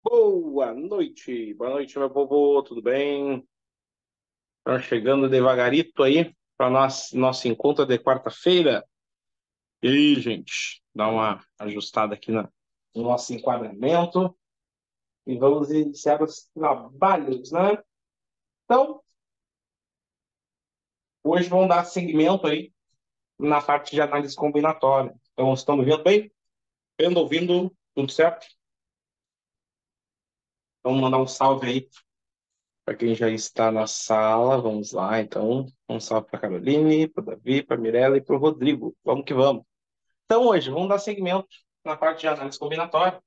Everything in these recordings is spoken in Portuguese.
Boa noite, meu povo, tudo bem? Estamos chegando devagarito aí para nosso encontro de quarta-feira. E aí, gente, dá uma ajustada aqui no nosso enquadramento e vamos iniciar os trabalhos, né? Então, hoje vamos dar seguimento aí na parte de análise combinatória. Então, estão me vendo bem? Vendo, ouvindo, tudo certo? Vamos mandar um salve aí para quem já está na sala. Vamos lá, então. Um salve para a Caroline, para o Davi, para a Mirella e para o Rodrigo. Vamos que vamos. Então, hoje, vamos dar seguimento na parte de análise combinatória.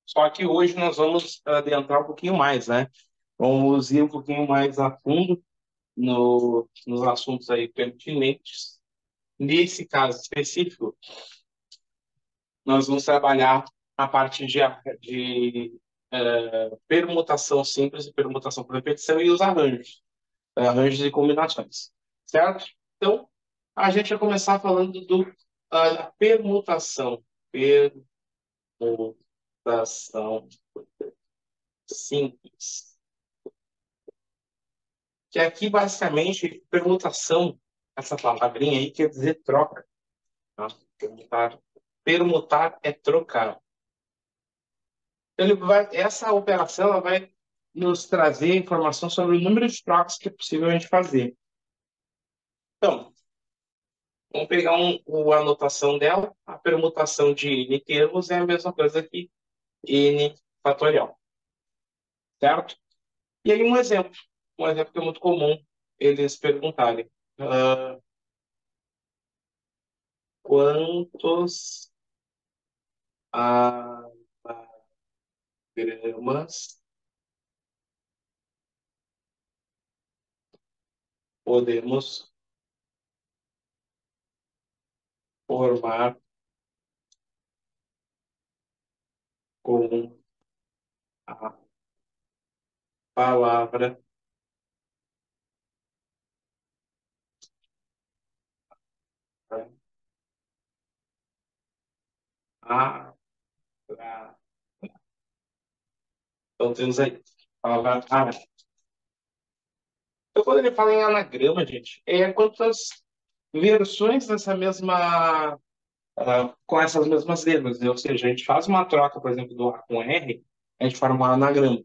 Só que hoje nós vamos adentrar um pouquinho mais, né? Vamos ir um pouquinho mais a fundo nos assuntos aí pertinentes. Nesse caso específico, nós vamos trabalhar a parte de permutação simples e permutação por repetição e os arranjos, arranjos e combinações, certo? Então, a gente vai começar falando da permutação. Permutação simples. Que aqui, basicamente, permutação, essa palavrinha aí quer dizer troca. Tá? Permutar é trocar. Essa operação ela vai nos trazer informação sobre o número de trocas que é possível a gente fazer. Então, vamos pegar a anotação dela. A permutação de N termos é a mesma coisa que N fatorial, certo? E aí um exemplo que é muito comum eles perguntarem quantos anagramas podemos formar com a palavra a. Então temos aí a palavra a. Então, quando ele fala em anagrama, gente, é quantas versões dessa mesma, com essas mesmas letras, né? Ou seja, a gente faz uma troca, por exemplo, do A com R, a gente forma um anagrama.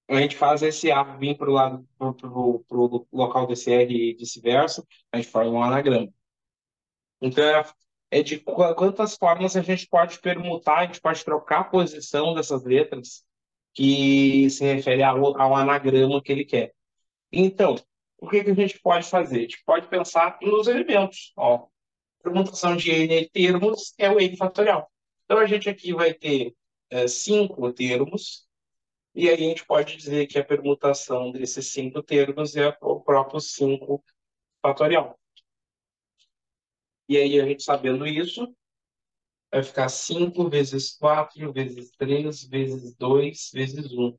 A gente faz esse A vir para o lado, pro local desse R e vice-versa, a gente forma um anagrama. Então, é de quantas formas a gente pode permutar, a gente pode trocar a posição dessas letras que se refere ao anagrama que ele quer. Então, o que que a gente pode fazer? A gente pode pensar nos elementos. Ó, permutação de N termos é o N fatorial. Então, a gente aqui vai ter 5 termos, e aí a gente pode dizer que a permutação desses 5 termos é o próprio 5 fatorial. E aí, a gente sabendo isso, vai ficar 5 vezes 4 vezes 3 vezes 2 vezes um.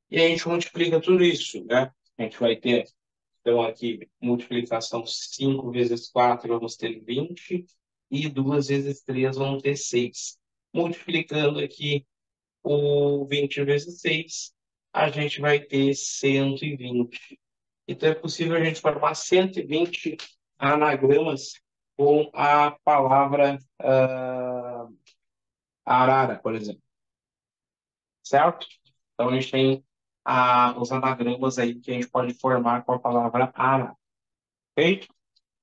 E aí a gente multiplica tudo isso, né? A gente vai ter, então, aqui, multiplicação 5 vezes 4 vamos ter 20 e 2 vezes 3 vamos ter 6. Multiplicando aqui o 20 vezes 6 a gente vai ter 120. Então, é possível a gente formar 120 anagramas com a palavra arara, por exemplo, certo? Então, a gente tem os anagramas aí que a gente pode formar com a palavra arara, ok?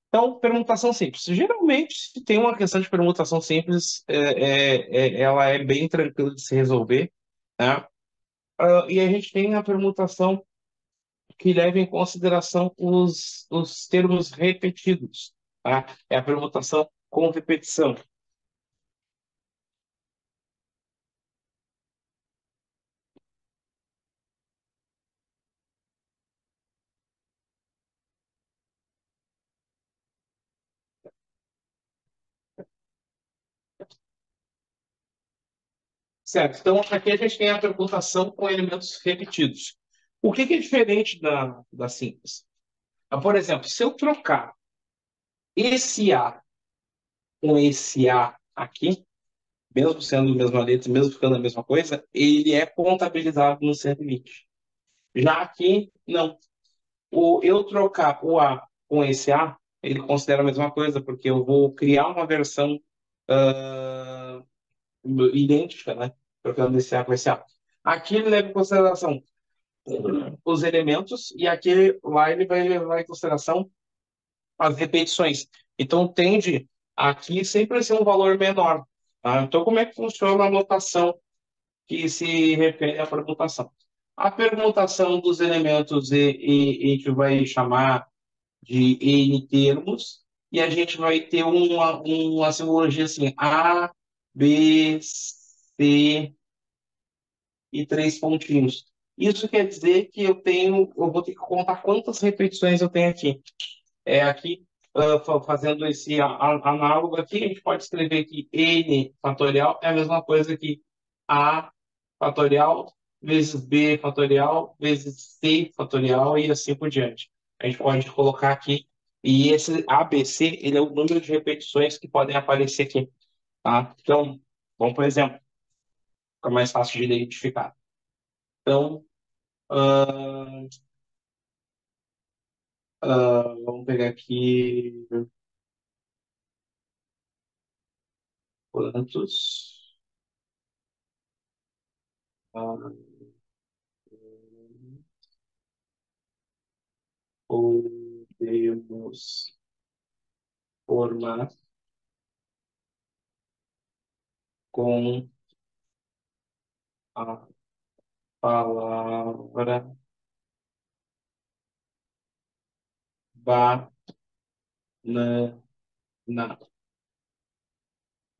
Então, permutação simples. Geralmente, se tem uma questão de permutação simples, ela é bem tranquila de se resolver, né? E a gente tem a permutação que leva em consideração os termos repetidos, tá? É a permutação com repetição. Certo? Então, aqui a gente tem a permutação com elementos repetidos. O que que é diferente da simples? Por exemplo, se eu trocar esse A com esse A aqui, mesmo sendo a mesma letra, mesmo ficando a mesma coisa, ele é contabilizado no 120. Já aqui, não. Eu trocar o A com esse A, ele considera a mesma coisa, porque eu vou criar uma versão ah, idêntica, né? Trocando esse A com esse A. Aqui ele leva em consideração os elementos e aqui lá ele vai levar em consideração as repetições. Então tende aqui sempre a ser um valor menor. Tá? Então como é que funciona a notação que se refere à permutação? A permutação dos elementos a gente vai chamar de N termos, e a gente vai ter uma simbologia assim, A, B, C e três pontinhos. Isso quer dizer que eu vou ter que contar quantas repetições eu tenho aqui. Aqui, fazendo esse análogo aqui, a gente pode escrever que N fatorial é a mesma coisa que A fatorial vezes B fatorial vezes C fatorial e assim por diante. A gente pode colocar aqui, e esse ABC, ele é o número de repetições que podem aparecer aqui, tá? Então, vamos por exemplo, fica mais fácil de identificar. Então, vamos pegar aqui quantos ah, podemos formar com a palavra banana,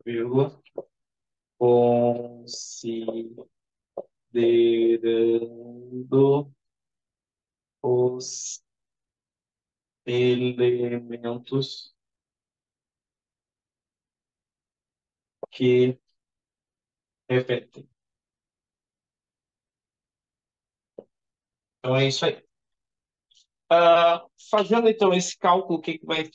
vírgula, considerando os elementos que repetem. Então é isso aí. Fazendo então esse cálculo, o que vai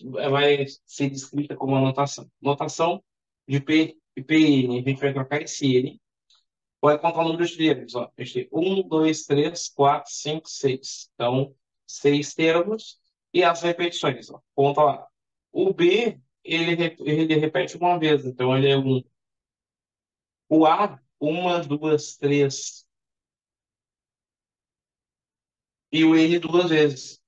ser descrita como anotação? Notação de PN, a gente vai trocar esse N, vai contar o número de termos. Ó. A gente tem 1, 2, 3, 4, 5, 6. Então, 6 termos e as repetições. Ó. Conta lá. O B, ele repete uma vez, então ele é um. O A, uma, duas, três. E o N duas vezes.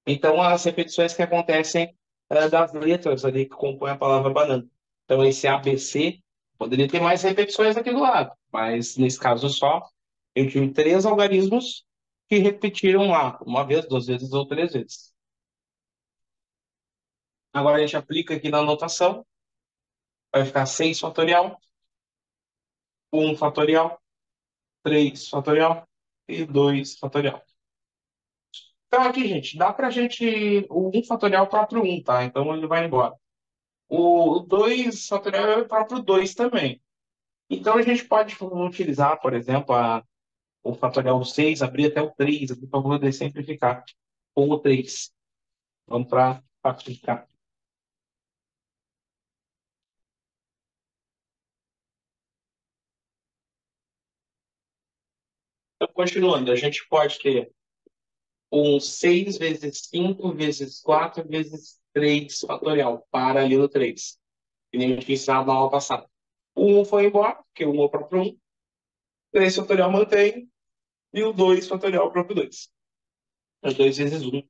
Então, as repetições que acontecem das letras ali que compõem a palavra banana. Então, esse ABC poderia ter mais repetições aqui do lado, mas nesse caso só, eu tive três algarismos que repetiram lá, uma vez, duas vezes ou três vezes. Agora a gente aplica aqui na anotação, vai ficar 6 fatorial, 1 fatorial, 3 fatorial e 2 fatorial. Então, aqui, gente, dá pra gente. O 1 fatorial é o próprio 1, tá? Então ele vai embora. O 2 fatorial é o próprio 2 também. Então a gente pode utilizar, por exemplo, o fatorial 6, abrir até o 3, aqui para poder simplificar com o 3. Vamos para facilitar. Então, continuando, a gente pode ter um 6 vezes 5 vezes 4 vezes 3 fatorial, para ali no 3. Que nem a gente ensinava na aula passada. O 1 foi embora, porque o 1 é o próprio 1. 3 fatorial mantém, e o 2 fatorial é o próprio 2. É 2 vezes 1.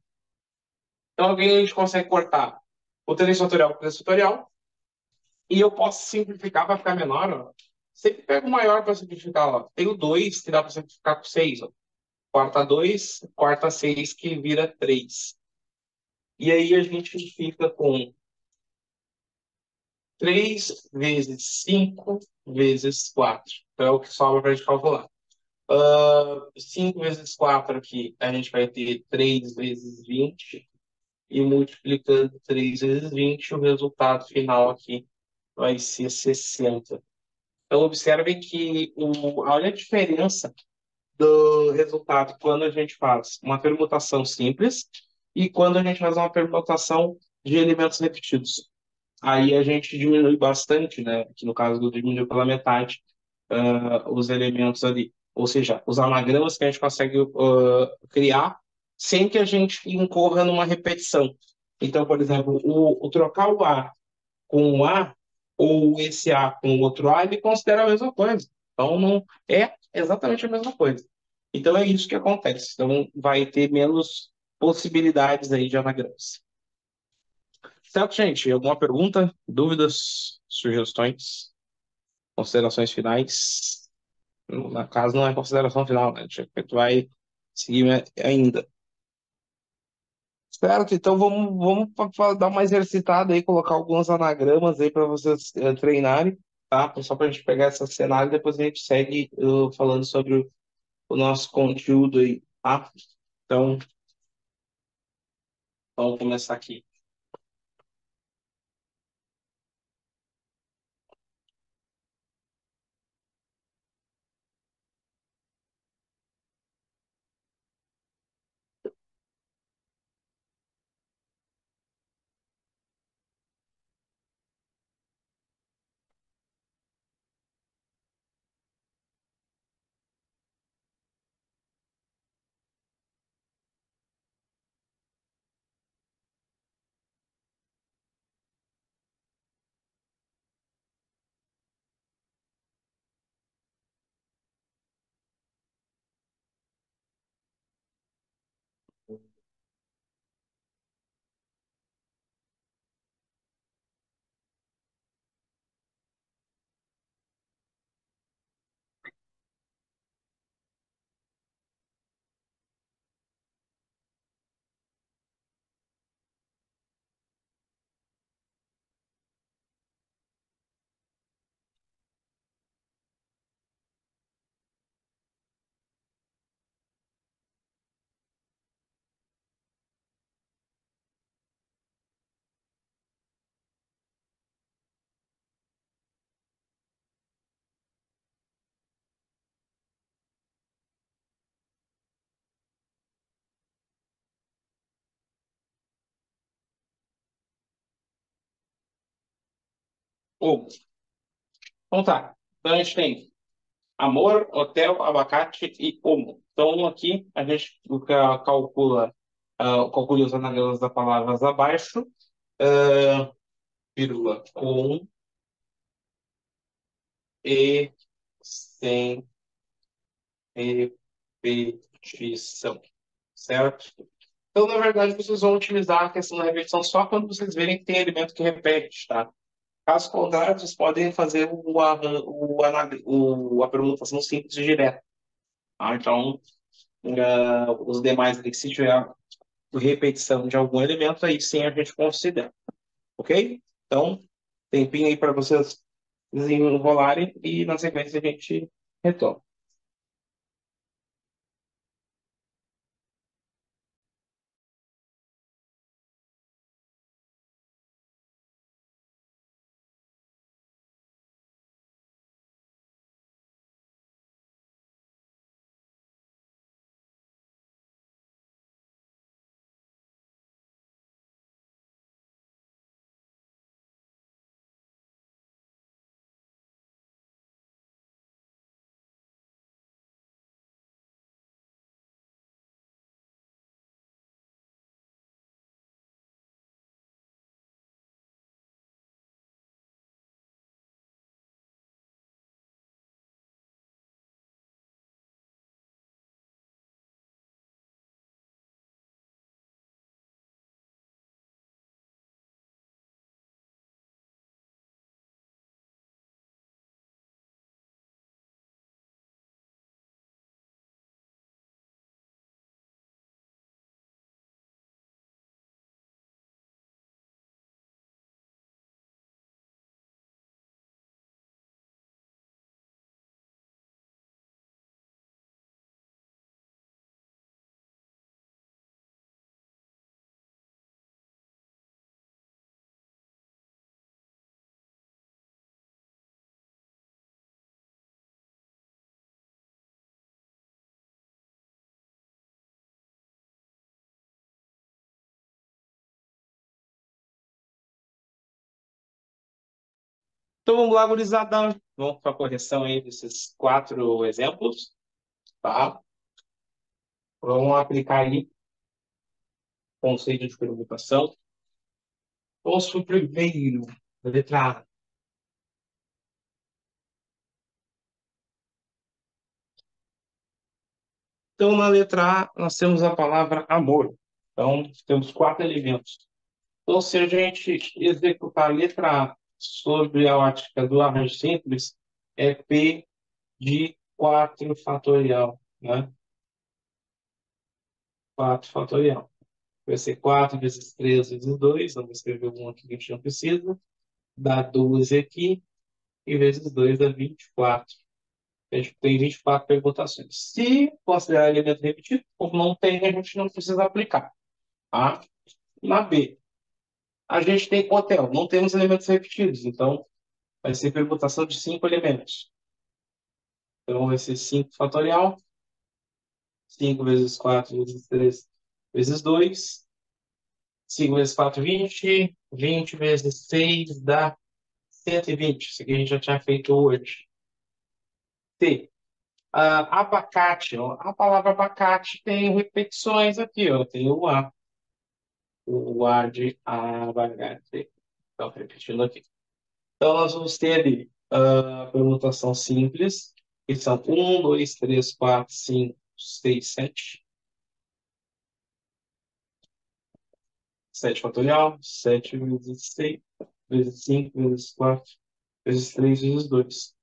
Então, alguém a gente consegue cortar o 3 fatorial com o 3 fatorial, e eu posso simplificar para ficar menor. Ó. Sempre pego o maior para simplificar. Ó. Tem o 2 que dá para simplificar com 6. Ó. Quarta 2, quarta 6 que vira 3. E aí a gente fica com 3 vezes 5 vezes 4. Então é o que sobra para a gente calcular. 5 vezes 4 aqui, a gente vai ter 3 vezes 20. E multiplicando 3 vezes 20, o resultado final aqui vai ser 60. Então, observem que olha a diferença do resultado quando a gente faz uma permutação simples e quando a gente faz uma permutação de elementos repetidos. Aí a gente diminui bastante, né? Que no caso do diminuiu pela metade, os elementos ali. Ou seja, os anagramas que a gente consegue criar sem que a gente incorra numa repetição. Então, por exemplo, o trocar o A com o A, ou esse A com o outro A, ele considera a mesma coisa. Então, não é exatamente a mesma coisa. Então, é isso que acontece. Então, vai ter menos possibilidades aí de anagramas. Certo, gente? Alguma pergunta, dúvidas, sugestões, considerações finais? Na casa não é consideração final, né? A gente vai seguir ainda. Certo, então dar uma exercitada aí, colocar alguns anagramas aí para vocês treinarem, tá? Só para a gente pegar essa cenário e depois a gente segue falando sobre o nosso conteúdo aí, tá? Então, vamos começar aqui. Oh, então tá. Então a gente tem amor, hotel, abacate e homo. Então aqui a gente calcula os anagramas das palavras abaixo, vírgula, com e sem repetição, certo? Então, na verdade, vocês vão utilizar a questão da repetição só quando vocês verem que tem elemento que repete, tá? Caso contrário, vocês podem fazer a permutação simples e direta. Tá? Então, os demais ali, se tiver repetição de algum elemento, aí sim a gente considera. Ok? Então, tempinho aí para vocês desenrolarem e na sequência a gente retoma. Então vamos lá, gurizada. Vamos para a correção aí desses 4 exemplos, tá? Vamos aplicar aí o conceito de permutação. Vamos para o primeiro, letra A. Então, na letra A, nós temos a palavra amor. Então, temos 4 elementos. Então, se a gente executar a letra A sobre a ótica do arranjo simples, é P de 4 fatorial, né? 4 fatorial. Vai ser 4 vezes 3 vezes 2. Vamos escrever um aqui que a gente não precisa. Dá 12 aqui. E vezes 2 dá 24. A gente tem 24 permutações. Se considerar elemento repetido, como não tem, a gente não precisa aplicar. Tá? Na B, a gente tem hotel, não temos elementos repetidos, então vai ser permutação de 5 elementos. Então vai ser 5 fatorial, 5 vezes 4 vezes 3 vezes 2, 5 vezes 4, 20, 20 vezes 6 dá 120. Isso aqui a gente já tinha feito hoje. T. Abacate, ó. A palavra abacate tem repetições aqui, ó. Tem o A de abacate. Então, repetindo aqui. Então, nós vamos ter ali a permutação simples, que são 1, 2, 3, 4, 5, 6, 7. 7 fatorial, 7 vezes 6, vezes 5, vezes 4, vezes 3, vezes 2.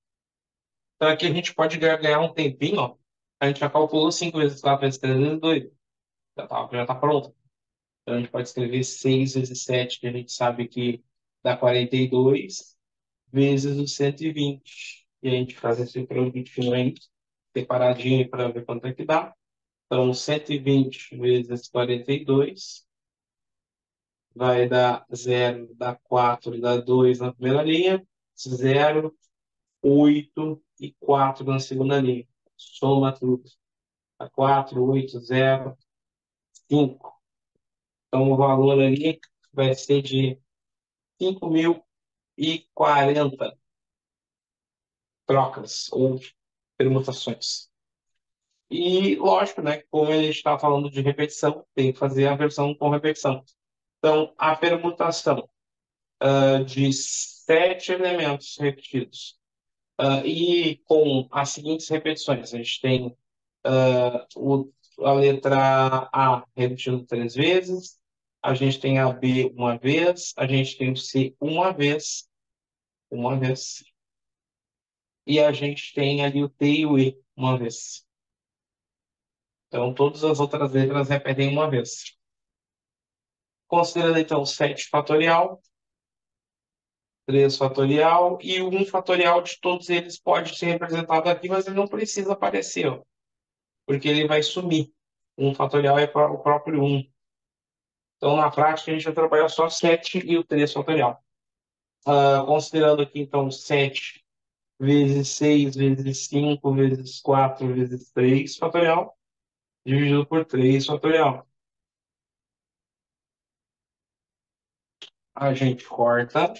Então, aqui a gente pode ganhar um tempinho, ó. A gente já calculou 5 vezes 4 vezes 3 vezes 2. Já tá pronto. Então, a gente pode escrever 6 vezes 7, que a gente sabe que dá 42, vezes o 120. E a gente faz esse produtinho aí, separadinho para ver quanto é que dá. Então, 120 vezes 42 vai dar 0, dá 4, dá 2 na primeira linha, 0, 8 e 4 na segunda linha. Soma tudo. Dá 4, 8, 0, 5. Então, o valor ali vai ser de 5.040 trocas ou permutações. E lógico, né, como a gente está falando de repetição, tem que fazer a versão com repetição. Então, a permutação de 7 elementos repetidos e com as seguintes repetições. A gente tem a letra A repetindo 3 vezes, a gente tem a B uma vez, a gente tem o C uma vez, e a gente tem ali o T e o E uma vez. Então, todas as outras letras repetem uma vez. Considerando, então, 7 fatorial, 3 fatorial e 1 fatorial de todos eles pode ser representado aqui, mas ele não precisa aparecer, ó, porque ele vai sumir. 1 fatorial é o próprio 1. Então, na prática, a gente vai trabalhar só 7 e o 3 fatorial. Considerando aqui, então, 7 vezes 6 vezes 5 vezes 4 vezes 3 fatorial, dividido por 3 fatorial. A gente corta,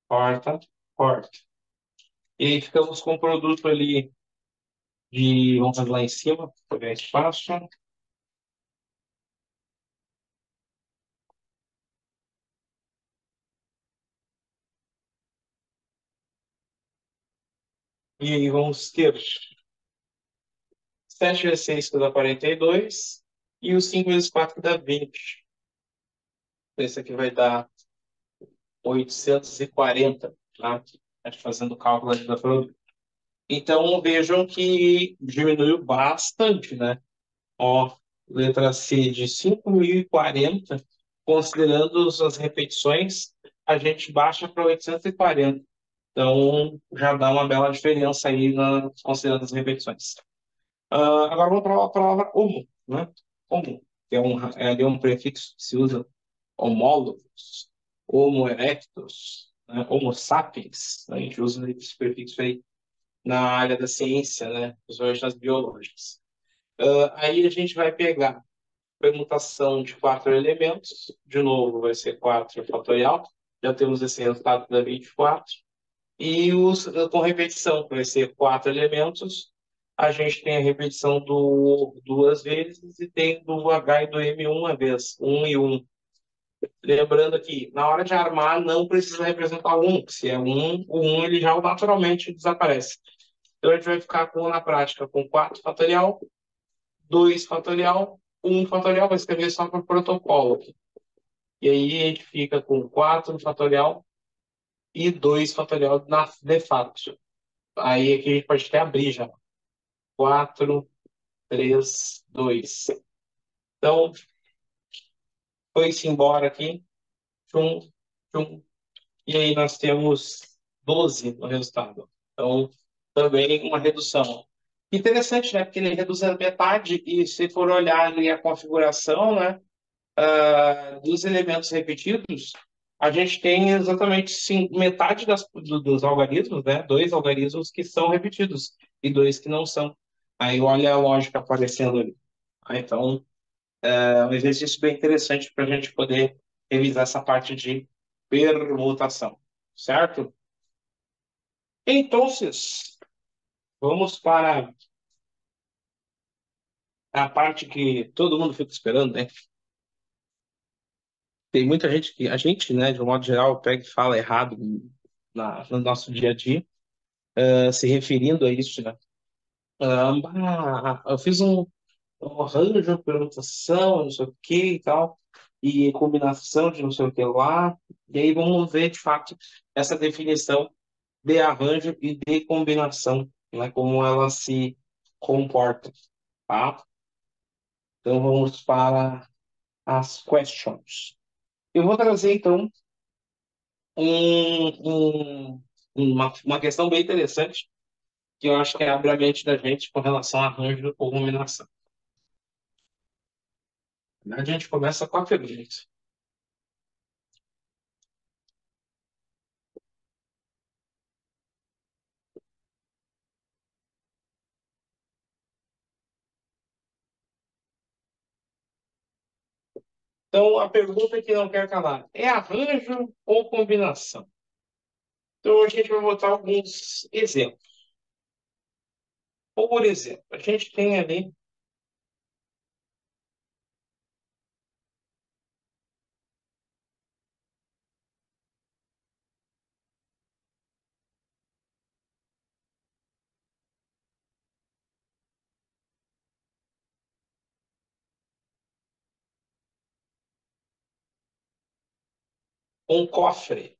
corta, corta. E aí ficamos com o produto ali de, vamos fazer lá em cima, para ganhar espaço. E aí vamos ter 7 vezes 6 que dá 42 e o 5 vezes 4 que dá 20. Esse aqui vai dar 840, tá? A gente fazendo o cálculo ali da produto. Então vejam que diminuiu bastante, né? Ó, letra C de 5.040, considerando as repetições, a gente baixa para 840. Então, já dá uma bela diferença aí, considerando as repetições. Agora vamos para a palavra homo, né? Homo, que é um prefixo que se usa homólogos, homo erectus, né? Homo sapiens. A gente usa esse prefixo aí na área da ciência, né? Principalmente nas biológicas. Aí a gente vai pegar permutação de 4 elementos, de novo vai ser 4 fatorial, Já temos esse resultado da 24. E os com repetição, que vai ser quatro elementos. A gente tem a repetição do duas vezes e tem do H e do M uma vez, um e um. Lembrando que na hora de armar não precisa representar o 1. Se é um, o um ele já naturalmente desaparece. Então a gente vai ficar com, na prática com 4 fatorial, 2 fatorial, um fatorial, vai escrever só para protocolo aqui. E aí a gente fica com 4 fatorial e 2 fatorial na, de fato. Aí aqui a gente pode até abrir já. 4, 3, 2. Então, foi-se embora aqui. Tchum, tchum. E aí nós temos 12 no resultado. Então, também uma redução. Interessante, né? Porque ele reduz a metade e se for olhar ali a configuração, né, dos elementos repetidos, a gente tem exatamente sim, metade dos algarismos, né? Dois algarismos que são repetidos e dois que não são. Aí olha a lógica aparecendo ali. Então, é um exercício bem interessante para a gente poder revisar essa parte de permutação, certo? Então, vamos para a parte que todo mundo fica esperando, né? Tem muita gente que, a gente, né, de um modo geral, pega e fala errado no nosso dia a dia, se referindo a isso, né? Eu fiz um arranjo, permutação, não sei o que e tal, e combinação de não sei o que lá, e aí vamos ver, de fato, essa definição de arranjo e de combinação, né, como ela se comporta, tá? Então vamos para as questions. Eu vou trazer, então, uma questão bem interessante, que eu acho que abre a mente da gente com relação a arranjo ou combinação. A gente começa com a pergunta. Então, a pergunta que não quer calar, é arranjo ou combinação? Então, a gente vai botar alguns exemplos. Por exemplo, a gente tem ali um cofre.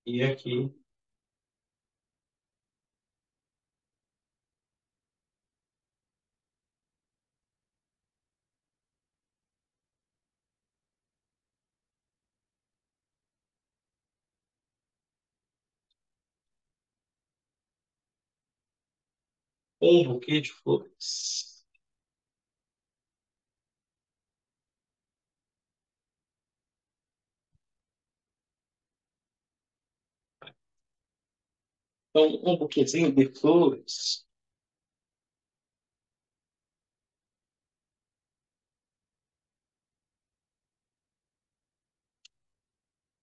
E aqui, um buquê de flores. Então, um buquezinho de flores.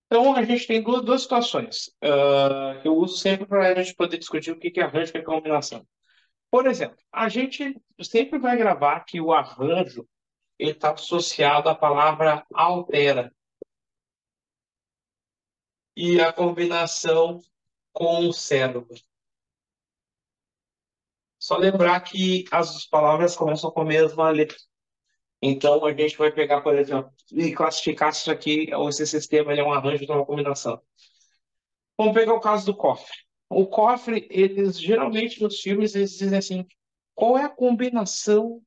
Então, a gente tem duas situações que eu uso sempre para a gente poder discutir o que é arranjo e o que é combinação. Por exemplo, a gente sempre vai gravar que o arranjo ele está associado à palavra altera e a combinação conserva. Só lembrar que as palavras começam com a mesma letra. Então, a gente vai pegar, por exemplo, e classificar se isso aqui, ou esse sistema ele é um arranjo ou uma combinação. Vamos pegar o caso do cofre. O cofre, eles geralmente nos filmes eles dizem assim: qual é a combinação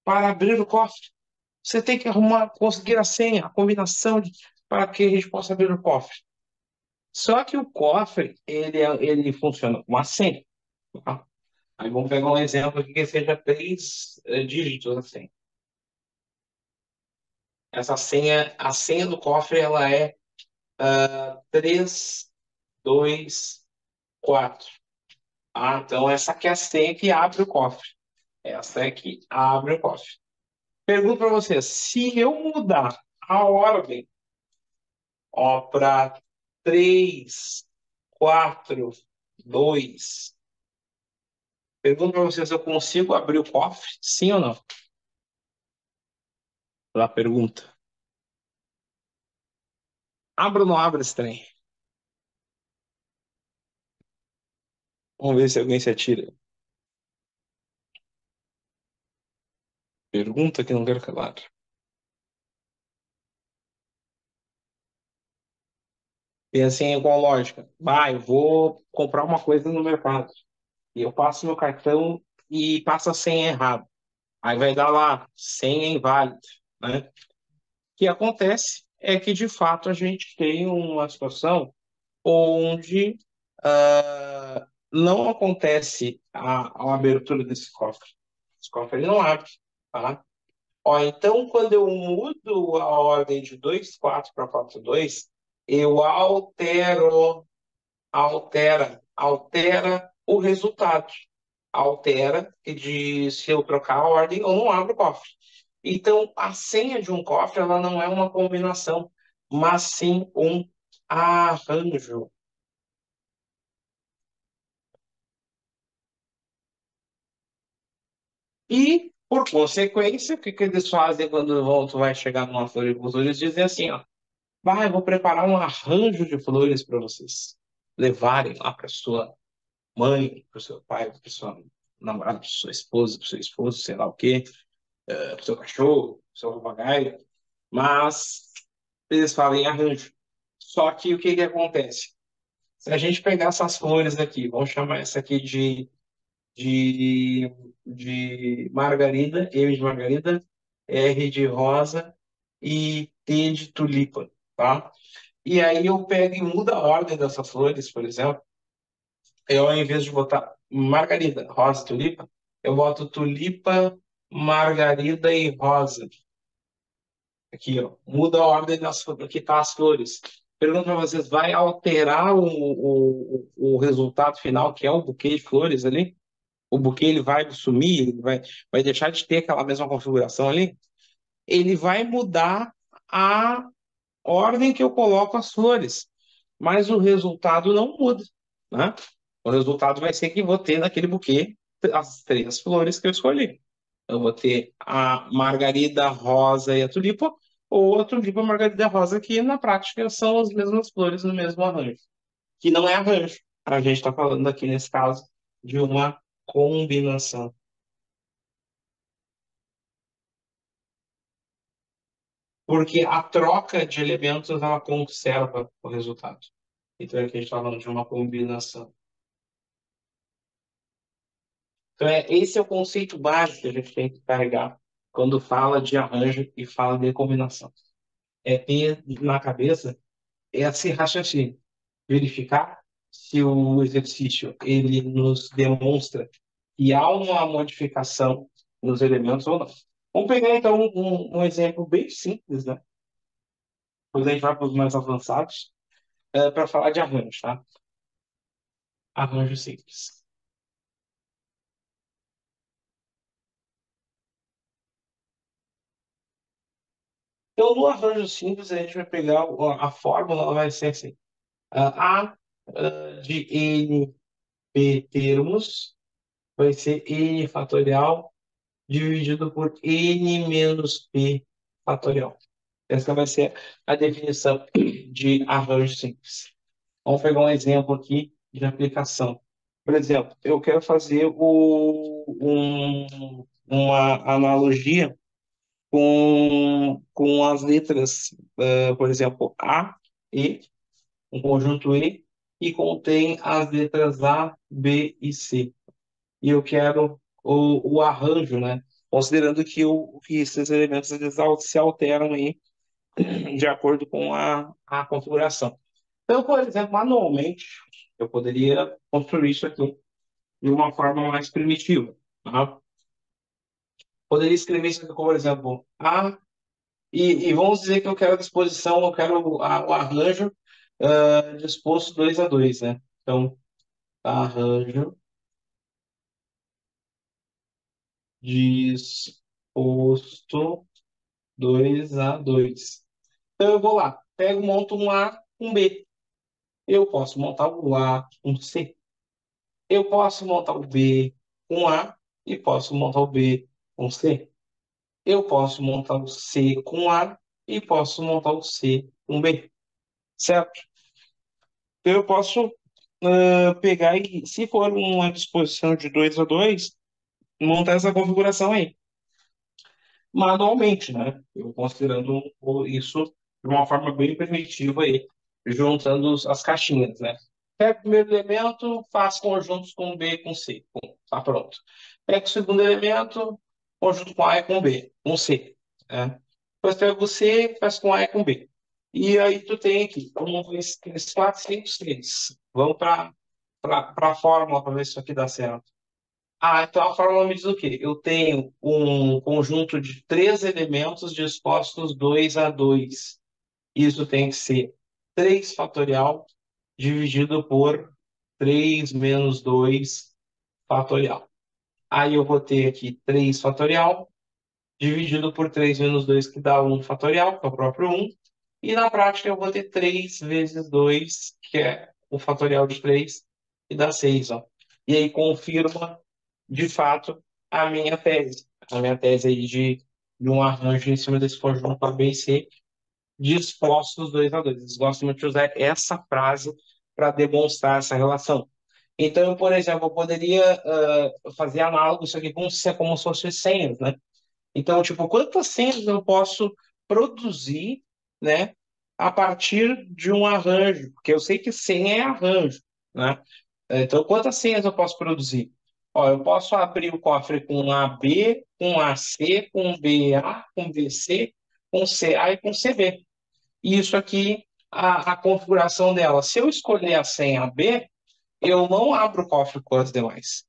para abrir o cofre? Você tem que arrumar, conseguir a senha, a combinação para que a gente possa abrir o cofre. Só que o cofre, ele funciona com uma senha. Tá? Aí vamos pegar um exemplo aqui que seja 3 dígitos assim. Essa senha, a senha do cofre, ela é 3, 2, 4. Ah, então essa aqui é a senha que abre o cofre. Essa é que abre o cofre. Pergunto para você, se eu mudar a ordem, ó, para 3, 4, 2. Pergunto para vocês se eu consigo abrir o cofre, sim ou não? Lá pergunta. Abra ou não abra esse trem? Vamos ver se alguém se atira. Pergunta que não quero calar. Pensem com lógica. Eu vou comprar uma coisa no mercado. E eu passo meu cartão e passa a senha errado. Aí vai dar lá, senha inválido, né? O que acontece é que, de fato, a gente tem uma situação onde não acontece a abertura desse cofre. Esse cofre ele não abre, tá? Ó, então, quando eu mudo a ordem de 2,4 para 4,2, eu altera o resultado. Altera e diz se eu trocar a ordem, eu não abro o cofre. Então, a senha de um cofre, ela não é uma combinação, mas sim um arranjo. E, por consequência, o que que eles fazem quando tu vai chegar numa floricultura? Eles dizem assim, ó, eu vou preparar um arranjo de flores para vocês levarem lá para sua mãe, para o seu pai, para sua namorada, para sua esposa, para o seu esposo, sei lá o quê, para o seu cachorro, para o seu papagaio, mas eles falam em arranjo. Só que o que que acontece? Se a gente pegar essas flores aqui, vamos chamar essa aqui de, de margarida, M de margarida, R de rosa e T de tulipa, tá? E aí eu pego e mudo a ordem dessas flores, por exemplo, eu ao invés de botar margarida, rosa, tulipa, eu boto tulipa, margarida e rosa. Aqui, ó, muda a ordem das que tá as flores. Pergunto para vocês, vai alterar o resultado final, que é o buquê de flores ali? O buquê ele vai sumir, vai deixar de ter aquela mesma configuração ali? Ele vai mudar a ordem que eu coloco as flores, mas o resultado não muda, né? O resultado vai ser que vou ter naquele buquê as três flores que eu escolhi. Eu vou ter a margarida rosa e a tulipa, ou a tulipa e a margarida rosa, que na prática são as mesmas flores no mesmo arranjo, que não é arranjo. A gente está falando aqui, nesse caso, de uma combinação. Porque a troca de elementos ela conserva o resultado. Então aqui a gente está falando de uma combinação. Então, esse é o conceito básico que a gente tem que carregar quando fala de arranjo e fala de combinação. É ter na cabeça esse raciocínio, verificar se o exercício ele nos demonstra que há uma modificação nos elementos ou não. Vamos pegar então um exemplo bem simples, né? Depois a gente vai para os mais avançados, para falar de arranjo, tá? Arranjo simples. Então, no arranjo simples, a gente vai pegar a fórmula, ela vai ser assim: A de N P termos vai ser N fatorial dividido por N menos P fatorial. Essa vai ser a definição de arranjo simples. Vamos pegar um exemplo aqui de aplicação. Por exemplo, eu quero fazer uma analogia com as letras, por exemplo, A, E, um conjunto E contém as letras A, B e C. E eu quero o arranjo, né? Considerando que esses elementos eles se alteram aí de acordo com a configuração. Então, por exemplo, manualmente, eu poderia construir isso aqui de uma forma mais primitiva. Tá? Poderia escrever isso aqui como, por exemplo, e vamos dizer que eu quero a disposição, eu quero o arranjo disposto 2 a 2, né? Então, arranjo disposto 2 a 2. Então eu vou lá, pego, monto um A, um B. Eu posso montar o A, um C. Eu posso montar o B com A e posso montar o B com C. Eu posso montar o C com A e posso montar o C com B, certo? Então eu posso pegar e, se for uma disposição de 2 a 2, montar essa configuração aí, manualmente, né? Eu considerando isso de uma forma bem primitiva aí, juntando as caixinhas, né? Pega o primeiro elemento, faz conjuntos com B e com C. Pum, tá pronto. Pega o segundo elemento, conjunto com A e com B, com C. Né? Depois pega o C, faz com A e com B. E aí tu tem aqui, 1, 2, 3, 4, 5, 6. Vamos para a fórmula para ver se isso aqui dá certo. Ah, então a fórmula me diz o quê? Eu tenho um conjunto de três elementos dispostos 2 a 2. Isso tem que ser 3 fatorial dividido por 3 menos 2 fatorial. Aí eu vou ter aqui 3 fatorial dividido por 3 menos 2 que dá um fatorial, que é o próprio um. E na prática eu vou ter 3 vezes 2 que é o fatorial de 3 que dá 6, ó. E aí confirma de fato, a minha tese. A minha tese aí de um arranjo em cima desse conjunto A, B e C, dispostos 2 a 2. Eles gostam muito de usar essa frase para demonstrar essa relação. Então, por exemplo, eu poderia fazer análogo isso aqui como se fosse senhas, né? Então, tipo, quantas senhas eu posso produzir, né, a partir de um arranjo? Porque eu sei que senha é arranjo, né? Então, quantas senhas eu posso produzir? Ó, eu posso abrir o cofre com AB, com AC, com BA, com BC, com CA e com CB. E isso aqui, a configuração dela. Se eu escolher a senha B, eu não abro o cofre com as demais,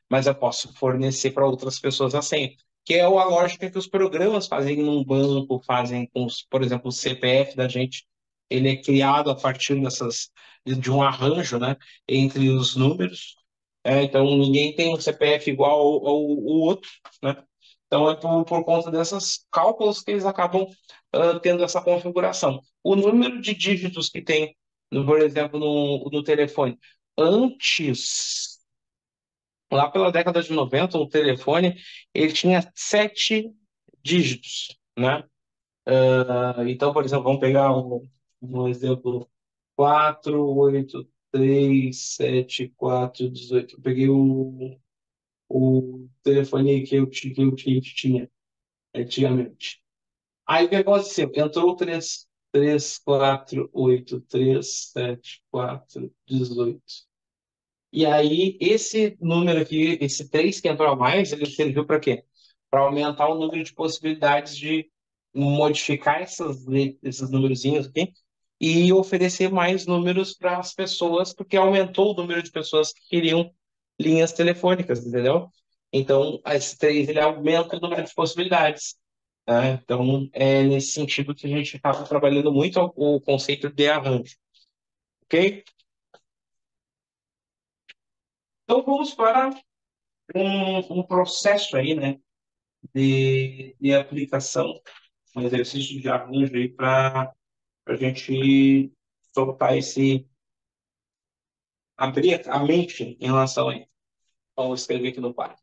mas eu posso fornecer para outras pessoas a senha, que é a lógica que os programas fazem num banco, fazem com, por exemplo, o CPF da gente, ele é criado a partir de um arranjo, né, entre os números. Então ninguém tem um CPF igual ao outro, né? Então é por conta desses cálculos que eles acabam tendo essa configuração. O número de dígitos que tem, por exemplo, no telefone, antes lá pela década de 90, o telefone ele tinha 7 dígitos, né? Então, por exemplo, vamos pegar um exemplo: 4837418. Eu peguei o telefone que a gente tinha antigamente. Aí o que aconteceu? Entrou 34837418. E aí, esse número aqui, esse 3 que entrou a mais, ele serviu para quê? Para aumentar o número de possibilidades de modificar esses numerozinhos aqui e oferecer mais números para as pessoas, porque aumentou o número de pessoas que queriam linhas telefônicas, entendeu? Então, esse 3 ele aumenta o número de possibilidades. Né? Então, é nesse sentido que a gente estava trabalhando muito o conceito de arranjo, ok? Então, vamos para um processo aí, né, de aplicação, um exercício de arranjo aí para a gente soltar abrir a mente em relação a ele. Vamos escrever aqui no quadro.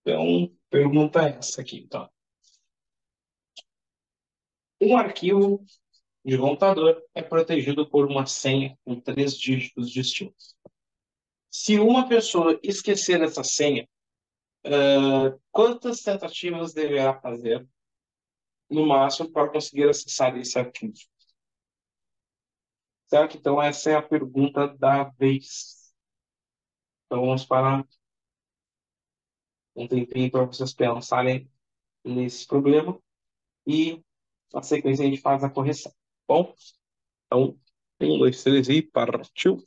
Então, pergunta essa aqui, então. Um arquivo de computador é protegido por uma senha com 3 dígitos distintos. Se uma pessoa esquecer essa senha, quantas tentativas deverá fazer no máximo para conseguir acessar esse arquivo? Certo? Então, essa é a pergunta da vez. Então, vamos para um tempinho para vocês pensarem nesse problema e, na sequência, a gente faz a correção. Bom, então, 1, 2, 3 e partiu.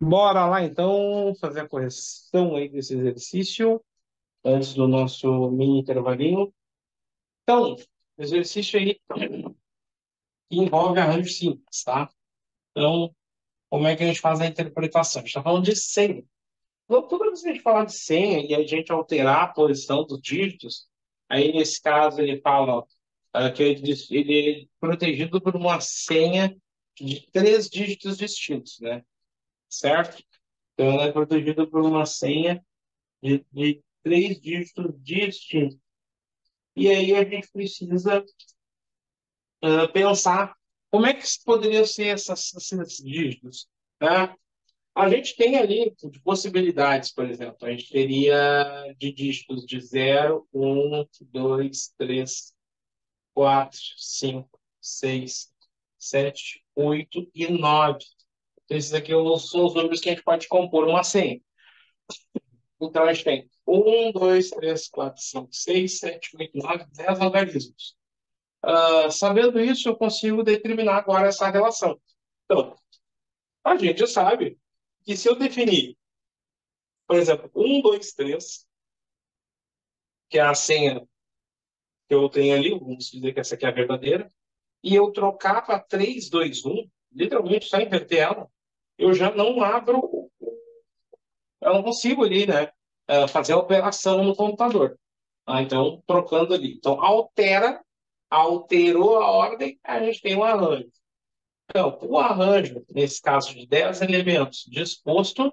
Bora lá, então, fazer a correção aí desse exercício, antes do nosso mini intervalinho. Então, exercício aí que envolve arranjo simples, tá? Então, como é que a gente faz a interpretação? A gente está falando de senha. Então, toda vez que a gente falar de senha e a gente alterar a posição dos dígitos, aí nesse caso ele fala que ele é protegido por uma senha de 3 dígitos distintos, né? Certo? Então, ela é protegida por uma senha de 3 dígitos distintos. E aí a gente precisa pensar como é que poderiam ser esses dígitos, né? A gente tem ali de possibilidades, por exemplo, a gente teria de dígitos de 0, 1, 2, 3, 4, 5, 6, 7, 8 e 9. Então, esses aqui são os números que a gente pode compor uma senha. Então, a gente tem 1, 2, 3, 4, 5, 6, 7, 8, 9, 10 algarismos. Sabendo isso, eu consigo determinar agora essa relação. Então, a gente sabe que se eu definir, por exemplo, 1, 2, 3, que é a senha que eu tenho ali, vamos dizer que essa aqui é a verdadeira, e eu trocar para 3, 2, 1, literalmente só inverter ela, eu já não abro, eu não consigo ali, né, fazer a operação no computador. Então, trocando ali. Então, alterou a ordem, a gente tem um arranjo. Então, o arranjo, nesse caso de 10 elementos, disposto,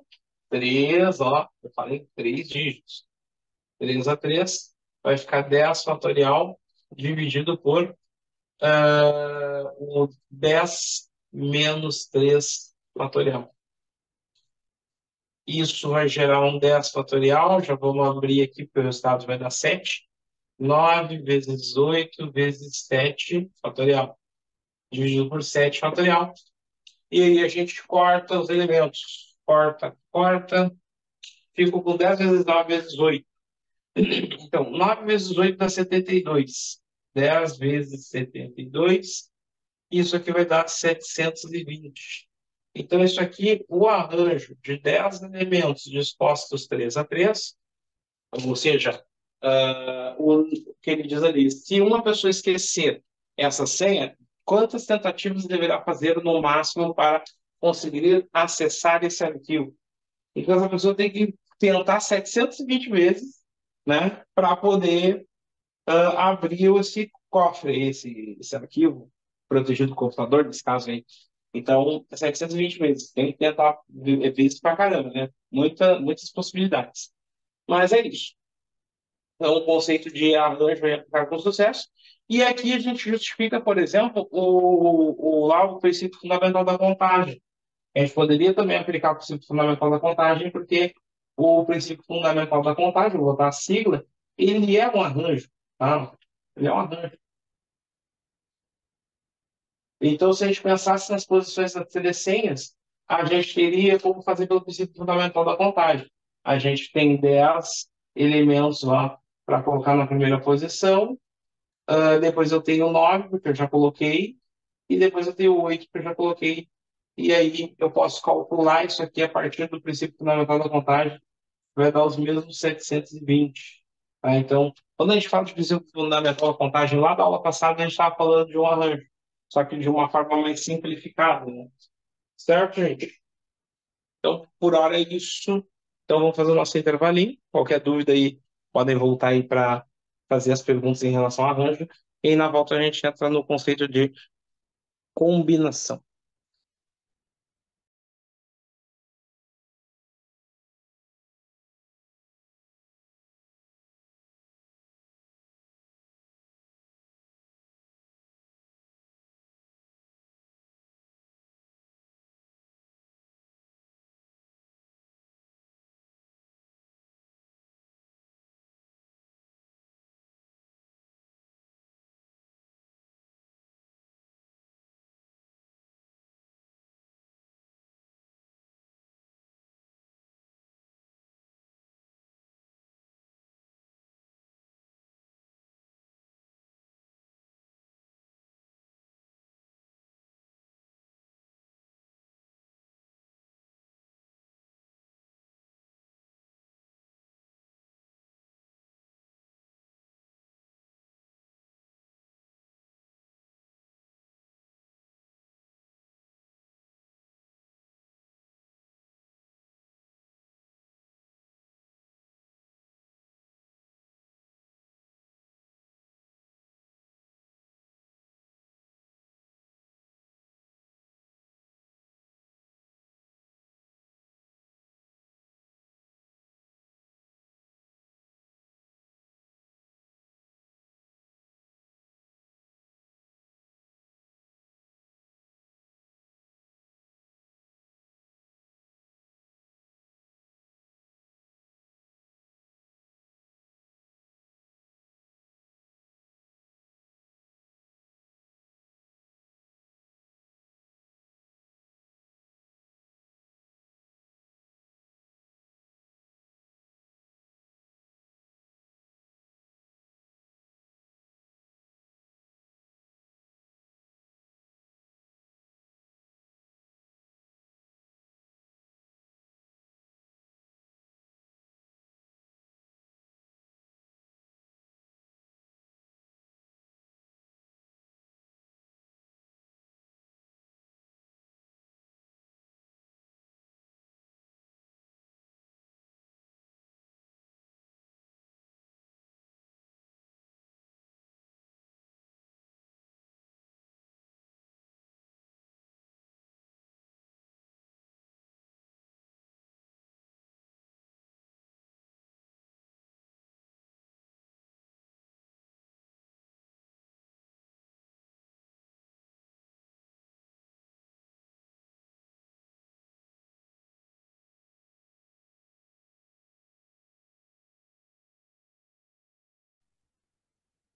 3, ó, eu falei 3 dígitos. 3 a 3 vai ficar 10 fatorial dividido por o 10 menos 3 fatorial. Isso vai gerar um 10 fatorial. Já vamos abrir aqui, porque o resultado vai dar 7. 9 vezes 8 vezes 7 fatorial. Dividido por 7 fatorial. E aí a gente corta os elementos. Corta, corta. Fico com 10 vezes 9 vezes 8. Então, 9 vezes 8 dá 72. 10 vezes 72. Isso aqui vai dar 720. Então, isso aqui, o arranjo de 10 elementos dispostos 3 a 3, ou seja, o que ele diz ali, se uma pessoa esquecer essa senha, quantas tentativas deverá fazer no máximo para conseguir acessar esse arquivo? Então, essa pessoa tem que tentar 720 vezes, né, para poder abrir esse cofre, esse arquivo protegido do computador, nesse caso aí. Então, 720 vezes. Tem que tentar ver isso pra caramba, né? Muitas possibilidades. Mas é isso. Então, o conceito de arranjo é aplicado com sucesso. E aqui a gente justifica, por exemplo, lá o princípio fundamental da contagem. A gente poderia também aplicar o princípio fundamental da contagem, porque o princípio fundamental da contagem, vou botar a sigla, ele é um arranjo, tá? Ele é um arranjo. Então, se a gente pensasse nas posições das senhas, a gente teria como fazer pelo princípio fundamental da contagem. A gente tem 10 elementos lá para colocar na primeira posição, depois eu tenho 9, porque eu já coloquei, e depois eu tenho 8, que eu já coloquei. E aí eu posso calcular isso aqui a partir do princípio fundamental da contagem, vai dar os mesmos 720. Tá? Então, quando a gente fala de princípio fundamental da contagem, lá da aula passada a gente estava falando de um arranjo, só que de uma forma mais simplificada, né? Certo, gente? Então, por hora é isso. Então, vamos fazer o nosso intervalinho. Qualquer dúvida aí, podem voltar aí para fazer as perguntas em relação ao arranjo. E aí, na volta, a gente entra no conceito de combinação.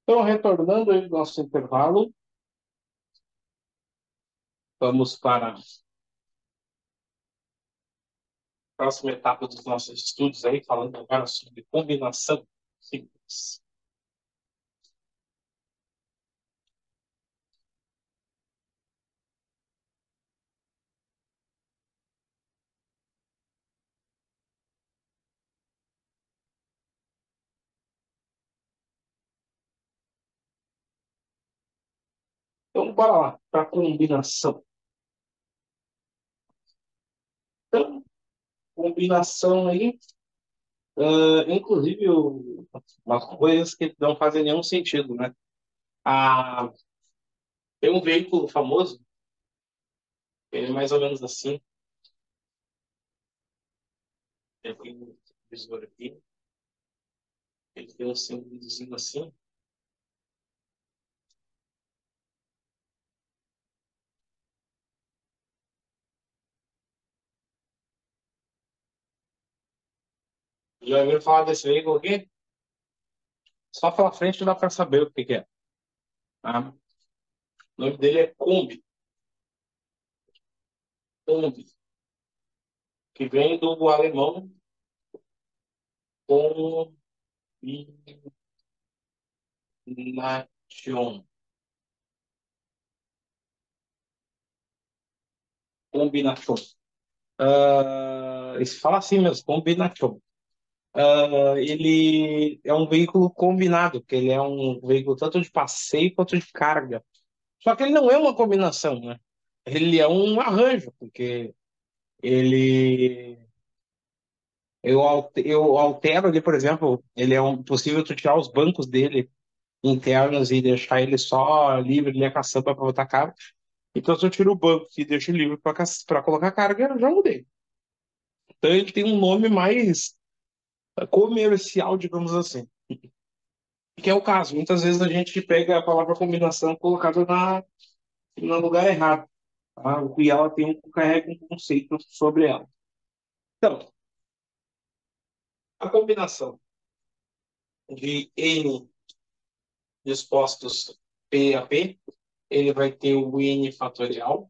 Então, retornando aí do nosso intervalo, vamos para a próxima etapa dos nossos estudos aí, falando agora sobre combinação simples. Então, bora lá, para a combinação. Então, combinação aí, inclusive, umas coisas que não fazem nenhum sentido, né? Ah, tem um veículo famoso, ele é mais ou menos assim, ele tem um visor aqui, ele tem um símbolozinho assim, já ouviu falar desse veículo aqui? Só pela frente dá para saber o que que é. Tá? O nome dele é Kombi, Kombi, que vem do alemão combination. Combination. Se fala assim mesmo, combination. Ele é um veículo combinado, porque ele é um veículo tanto de passeio quanto de carga. Só que ele não é uma combinação, né? Ele é um arranjo, porque ele eu altero ali, por exemplo, ele é possível tu tirar os bancos dele internos e deixar ele só livre, linha caçamba para botar carga. Então, se eu tiro o banco e deixo livre para colocar carga, eu já mudei. Então, ele tem um nome mais comercial, digamos assim. Que é o caso. Muitas vezes a gente pega a palavra combinação colocada no lugar errado. Tá? E ela carrega um conceito sobre ela. Então, a combinação de N dispostos P a P, ele vai ter o N fatorial,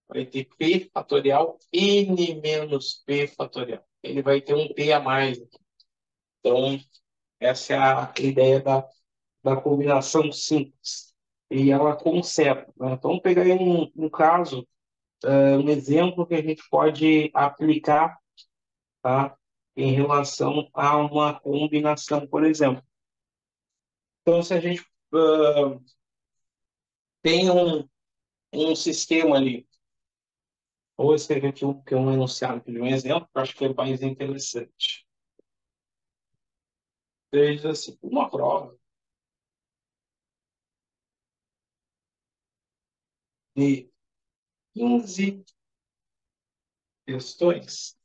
vai ter P fatorial, N menos P fatorial. Ele vai ter um P a mais. Então, essa é a ideia da combinação simples. E ela conserva. Né? Então, vamos pegar aí um caso, um exemplo que a gente pode aplicar, tá? Em relação a uma combinação, por exemplo. Então, se a gente tem um sistema ali, vou escrever aqui que é um enunciado aqui de um exemplo, que eu acho que é mais interessante. Ele diz assim, uma prova de 15 questões,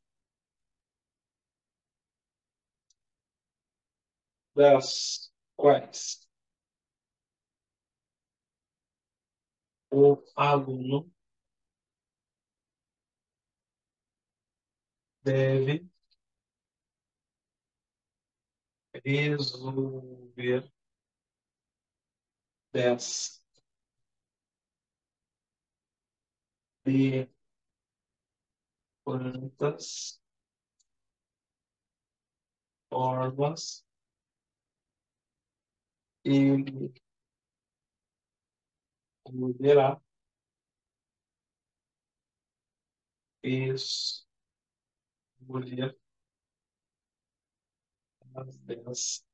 das quais o aluno deve resolver 10 de quantas formas ele poderá escolher as 10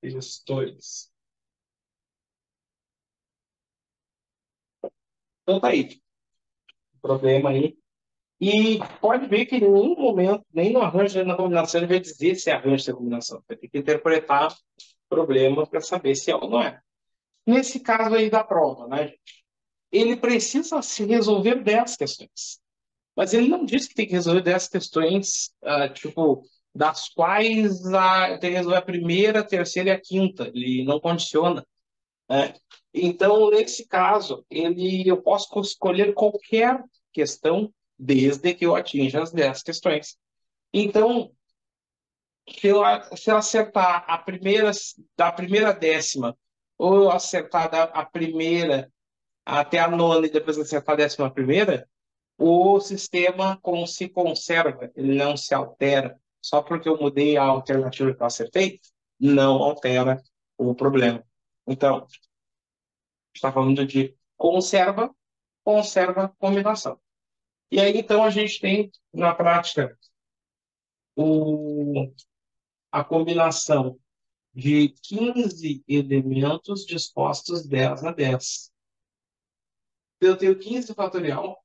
questões. Então tá aí, o problema aí. E pode ver que em nenhum momento, nem no arranjo, nem na combinação, ele vai dizer se é arranjo ou combinação. Vai ter que interpretar o problema para saber se é ou não é. Nesse caso aí da prova, né? Ele precisa se resolver 10 questões. Mas ele não diz que tem que resolver 10 questões, tipo, das quais tem que resolver a primeira, a terceira e a quinta. Ele não condiciona, né? Então, nesse caso, eu posso escolher qualquer questão desde que eu atinja as 10 questões. Então, Se eu acertar a primeira da primeira décima, ou eu acertar a primeira até a nona e depois acertar a décima primeira, o sistema se conserva, ele não se altera. Só porque eu mudei a alternativa que eu acertei, não altera o problema. Então, está falando de conserva, conserva combinação. E aí, então, a gente tem, na prática, o, a combinação de 15 elementos dispostos 10 a 10. Eu tenho 15 fatorial,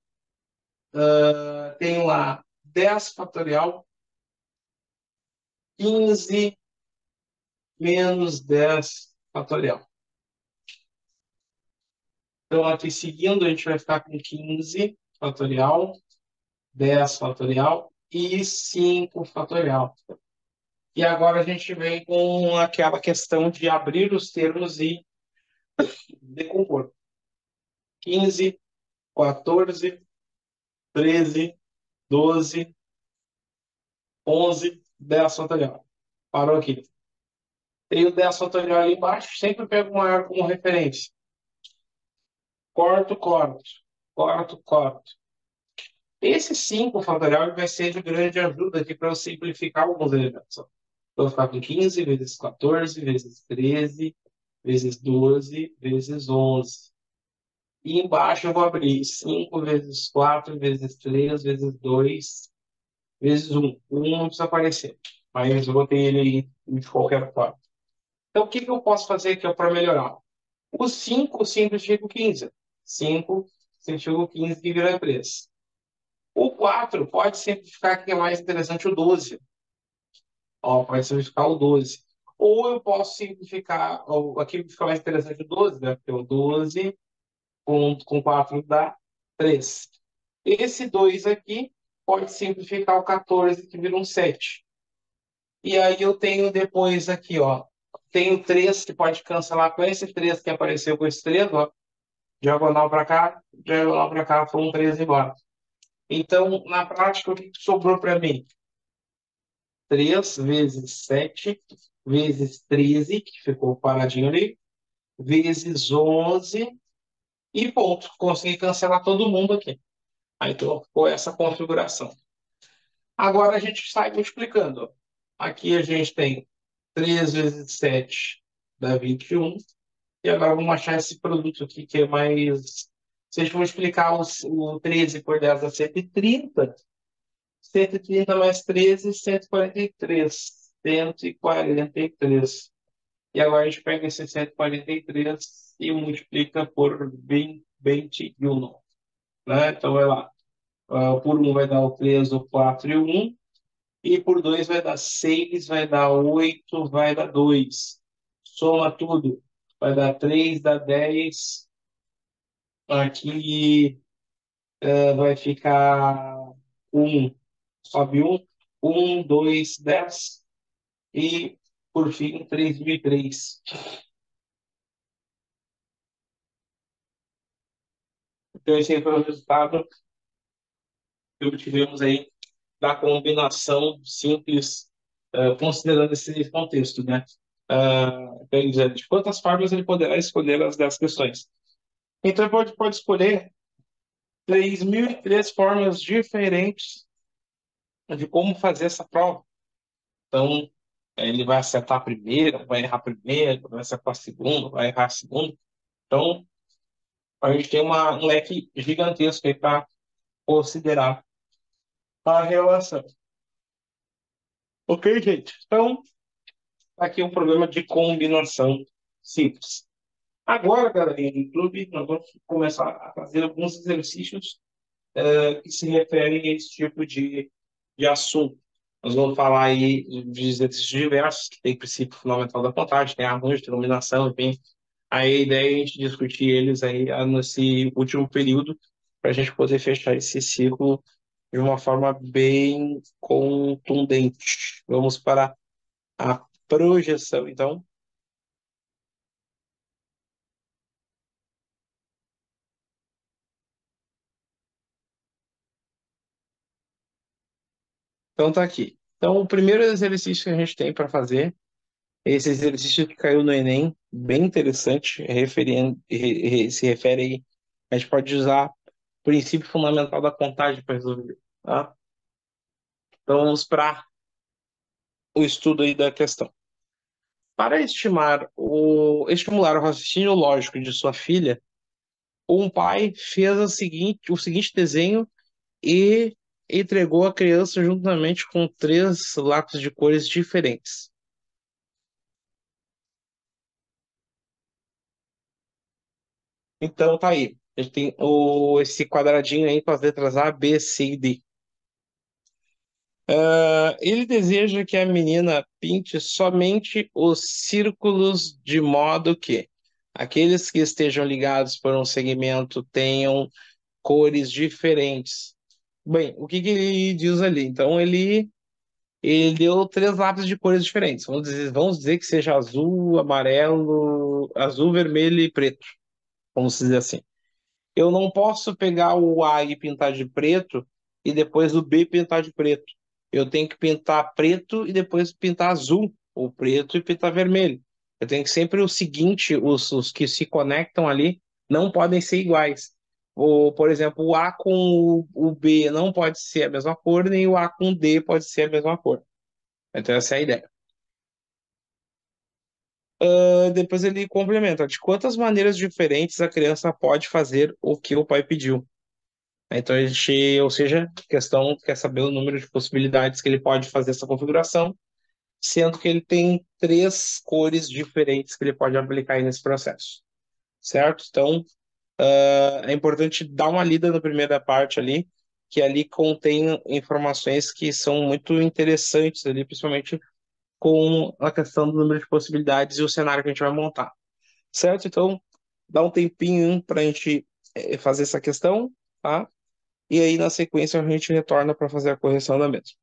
tenho lá 10 fatorial, 15 menos 10 fatorial. Então, aqui seguindo, a gente vai ficar com 15 fatorial, 10 fatorial e 5 fatorial. E agora a gente vem com aquela questão de abrir os termos e decompor. 15, 14, 13, 12, 11, 10 fatorial. Parou aqui. Tem o 10 fatorial ali embaixo, sempre pego o maior como referência. Corto, corto, corto, corto. Esse 5 fatorial vai ser de grande ajuda aqui para eu simplificar alguns elementos. Ó. Vou ficar com 15 vezes 14, vezes 13, vezes 12, vezes 11. E embaixo eu vou abrir 5 vezes 4, vezes 3, vezes 2, vezes 1. O 1 não precisa aparecer, mas eu botei ele aí de qualquer forma. Então, o que que eu posso fazer aqui para melhorar? O 5 simplifica o 15. 5 simplifica o 15 que vira 3. O 4 pode simplificar, que é mais interessante, o 12. Ó, pode simplificar o 12. Ou eu posso simplificar, aqui fica mais interessante o 12, né? Porque o 12 com 4 dá 3. Esse 2 aqui pode simplificar o 14, que vira um 7. E aí eu tenho depois aqui, ó. Tenho 3 que pode cancelar com esse 3 que apareceu com esse 3, ó. Diagonal para cá, foi um 3 embora. Então, na prática, o que sobrou para mim? 3 vezes 7 vezes 13, que ficou paradinho ali, vezes 11 e ponto. Consegui cancelar todo mundo aqui. Aí então, ficou essa configuração. Agora a gente sai multiplicando. Aqui a gente tem 3 vezes 7 dá 21. E agora vamos achar esse produto aqui que é mais. Se a gente for multiplicar o 13 por 10 dá 130. 130 mais 13, 143. 143. E agora a gente pega esse 143 e multiplica por 21. Né? Então vai lá. Por um vai dar o 3, o 4 e o 1. E por 2 vai dar 6, vai dar 8, vai dar 2. Soma tudo. Vai dar 3, dá 10. Aqui vai ficar 1. Sobe 1. 1, 2, 10. E, por fim, 3003. Então, esse aí foi o resultado que obtivemos aí da combinação simples, considerando esse contexto, né? Quer dizer, de quantas formas ele poderá escolher as 10 questões. Então, ele pode escolher 3.003 formas diferentes de como fazer essa prova. Então, ele vai acertar a primeira, vai errar a primeira, vai acertar a segunda, vai errar a segunda. Então, a gente tem um leque gigantesco aí para considerar a relação. Ok, gente? Então, aqui é um problema de combinação simples. Agora, galerinha do YouTube, nós vamos começar a fazer alguns exercícios que se referem a esse tipo de assunto. Nós vamos falar aí de exercícios diversos, que tem princípio fundamental da contagem, tem arranjo, tem iluminação, enfim. Aí a ideia é a gente discutir eles aí nesse último período, para a gente poder fechar esse ciclo de uma forma bem contundente. Vamos para a projeção, então. Então tá aqui. Então, o primeiro exercício que a gente tem para fazer é esse exercício que caiu no Enem, bem interessante, se refere aí, a gente pode usar o princípio fundamental da contagem para resolver, tá? Então, vamos para o estudo aí da questão. Para estimular o raciocínio lógico de sua filha, um pai fez o seguinte desenho e entregou a criança juntamente com três lápis de cores diferentes. Então tá aí. A gente tem esse quadradinho aí com as letras A, B, C e D. Ele deseja que a menina pinte somente os círculos de modo que aqueles que estejam ligados por um segmento tenham cores diferentes. Bem, o que que ele diz ali? Então ele deu três lápis de cores diferentes. Vamos dizer que seja azul, amarelo, azul, vermelho e preto. Vamos dizer assim. Eu não posso pegar o A e pintar de preto e depois o B pintar de preto. Eu tenho que pintar preto e depois pintar azul, ou preto e pintar vermelho. Eu tenho que sempre o seguinte, os que se conectam ali não podem ser iguais. Ou, por exemplo, o A com o B não pode ser a mesma cor, nem o A com o D pode ser a mesma cor. Então essa é a ideia. Depois ele complementa, de quantas maneiras diferentes a criança pode fazer o que o pai pediu. Então a gente, ou seja, a questão quer saber o número de possibilidades que ele pode fazer essa configuração, sendo que ele tem três cores diferentes que ele pode aplicar aí nesse processo, certo? Então é importante dar uma lida na primeira parte ali, que ali contém informações que são muito interessantes ali, principalmente com a questão do número de possibilidades e o cenário que a gente vai montar, certo? Então dá um tempinho para a gente fazer essa questão, tá? E aí, na sequência, a gente retorna para fazer a correção da mesma.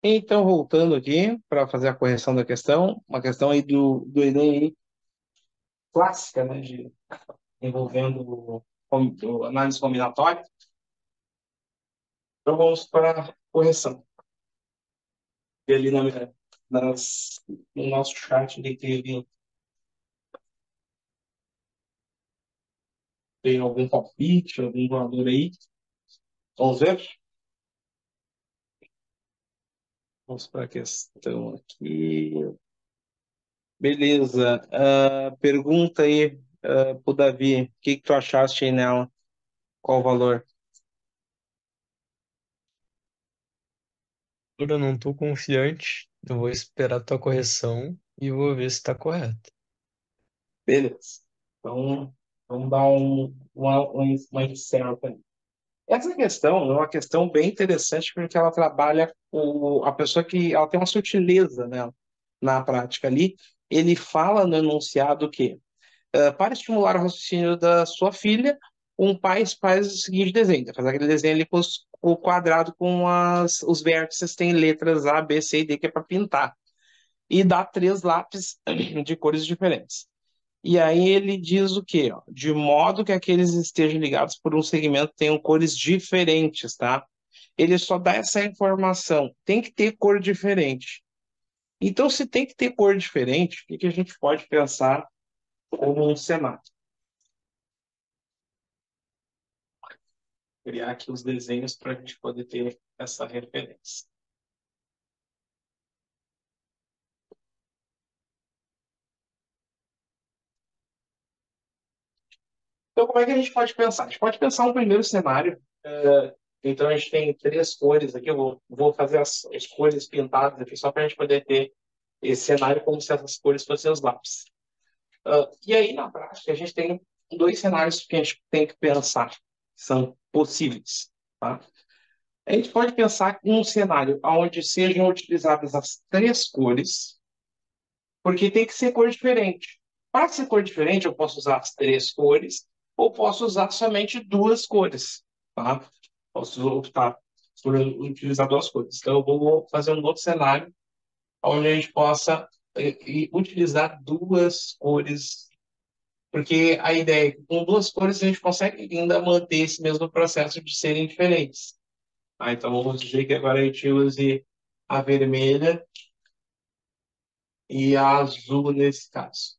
Então, voltando aqui para fazer a correção da questão, uma questão aí do Enem aí, clássica, né, envolvendo análise combinatória. Então, vamos para a correção. E ali no nosso chat ele tem algum palpite, algum valor aí. Vamos ver? Vamos para a questão aqui. Beleza. Pergunta aí pro Davi. O que que tu achaste aí nela? Qual o valor? Eu não tô confiante, eu vou esperar a tua correção e vou ver se tá correto. Beleza. Então, vamos dar uma incerta aí. Essa questão é uma questão bem interessante porque ela trabalha a pessoa que ela tem uma sutileza, né, na prática ali. ele fala no enunciado que, para estimular o raciocínio da sua filha, um pai faz o seguinte desenho, faz aquele desenho ali com o quadrado com os vértices, tem letras A, B, C e D, que é para pintar. E dá 3 lápis de cores diferentes. E aí ele diz o quê? Ó? De modo que aqueles estejam ligados por um segmento tenham cores diferentes, tá? Ele só dá essa informação. Tem que ter cor diferente. Então, se tem que ter cor diferente, o que que a gente pode pensar como um cenário? Criar aqui os desenhos para a gente poder ter essa referência. Então, como é que a gente pode pensar? A gente pode pensar um primeiro cenário. Então, a gente tem 3 cores aqui. Eu vou fazer as cores pintadas aqui só para a gente poder ter esse cenário como se essas cores fossem os lápis. E aí, na prática, a gente tem 2 cenários que a gente tem que pensar, que são possíveis. Tá? A gente pode pensar em um cenário onde sejam utilizadas as 3 cores, porque tem que ser cor diferente. Para ser cor diferente, eu posso usar as 3 cores ou posso usar somente 2 cores. Tá? Posso optar por utilizar 2 cores. Então, eu vou fazer um outro cenário onde a gente possa utilizar 2 cores, porque a ideia é que com 2 cores a gente consegue ainda manter esse mesmo processo de serem diferentes. Então vamos dizer que agora a gente use a vermelha e a azul nesse caso.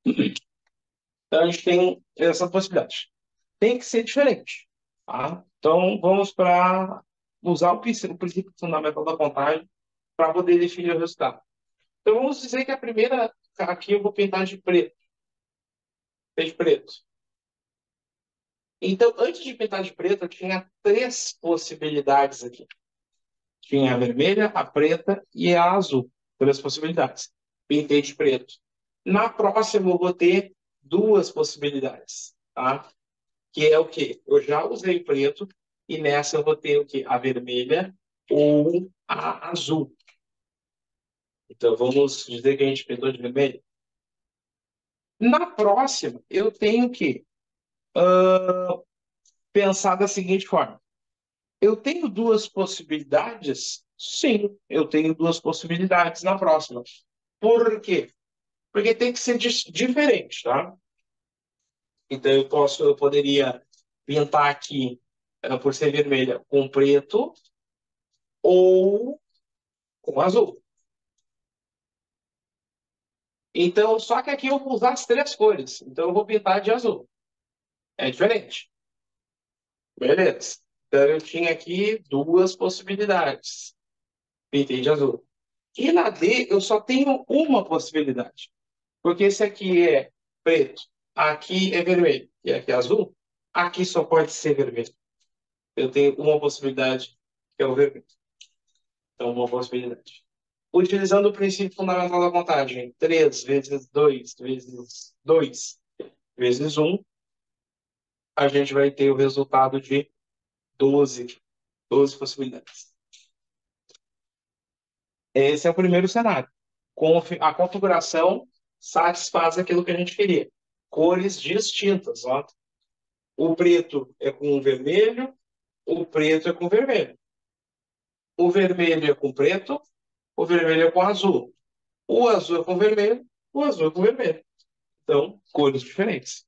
Então a gente tem essa possibilidade. Tem que ser diferente. Tá? Então vamos para usar o princípio fundamental da contagem para poder definir o resultado. Então vamos dizer que a primeira, aqui eu vou pintar de preto. De preto. Então, antes de pintar de preto, eu tinha 3 possibilidades aqui. Tinha a vermelha, a preta e a azul. 3 possibilidades. Pintei de preto. Na próxima, eu vou ter 2 possibilidades. Tá? Que é o quê? Eu já usei preto e nessa eu vou ter o quê? A vermelha ou a azul. Então, vamos dizer que a gente pintou de vermelho. Na próxima, eu tenho que pensar da seguinte forma. Eu tenho 2 possibilidades? Sim, eu tenho 2 possibilidades na próxima. Por quê? Porque tem que ser diferente, tá? Então eu poderia pintar aqui, por ser vermelha, com preto ou com azul. Então, só que aqui eu vou usar as 3 cores. Então eu vou pintar de azul. É diferente. Beleza. Então eu tinha aqui 2 possibilidades. Pintei de azul. E na D eu só tenho uma possibilidade. Porque esse aqui é preto, aqui é vermelho e aqui é azul, aqui só pode ser vermelho. Eu tenho uma possibilidade, que é o vermelho. Então, uma possibilidade. Utilizando o princípio fundamental da contagem, 3 vezes 2 vezes 2 vezes 1, a gente vai ter o resultado de 12 possibilidades. Esse é o primeiro cenário. A configuração satisfaz aquilo que a gente queria. Cores distintas. Ó. O preto é com o vermelho, o preto é com vermelho. O vermelho é com preto, o vermelho é com azul. O azul é com vermelho, o azul é com vermelho. Então, cores diferentes.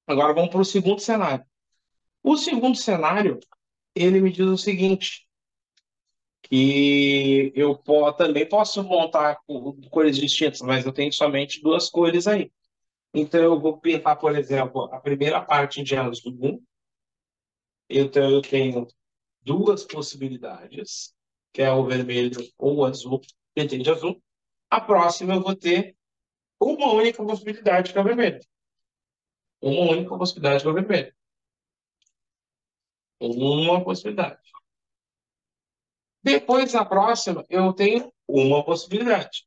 Agora vamos para o segundo cenário. O segundo cenário, ele me diz o seguinte, que eu também posso montar cores distintas, mas eu tenho somente 2 cores aí. Então, eu vou pintar, por exemplo, a primeira parte de azul. Então, eu tenho 2 possibilidades, que é o vermelho ou o azul, pintei de azul. A próxima eu vou ter uma única possibilidade, que é o vermelho. Uma única possibilidade, que é o vermelho. Uma possibilidade. Depois, na próxima, eu tenho uma possibilidade.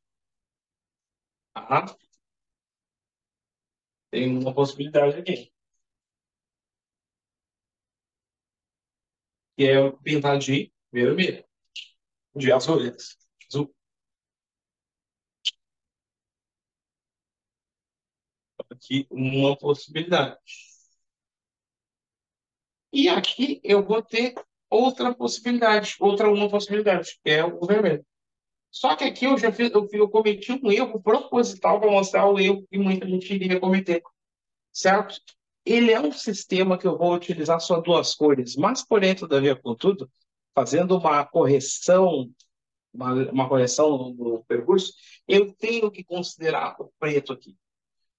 Tá? Tem uma possibilidade aqui. Que é pintar de vermelho. De azul. Azul. Aqui uma possibilidade. E aqui eu vou ter outra possibilidade, outra uma possibilidade, que é o vermelho. Só que aqui eu cometi um erro proposital para mostrar o erro que muita gente iria cometer, certo? Ele é um sistema que eu vou utilizar só duas cores, mas porém, todavia, contudo, fazendo uma correção no percurso, eu tenho que considerar o preto aqui.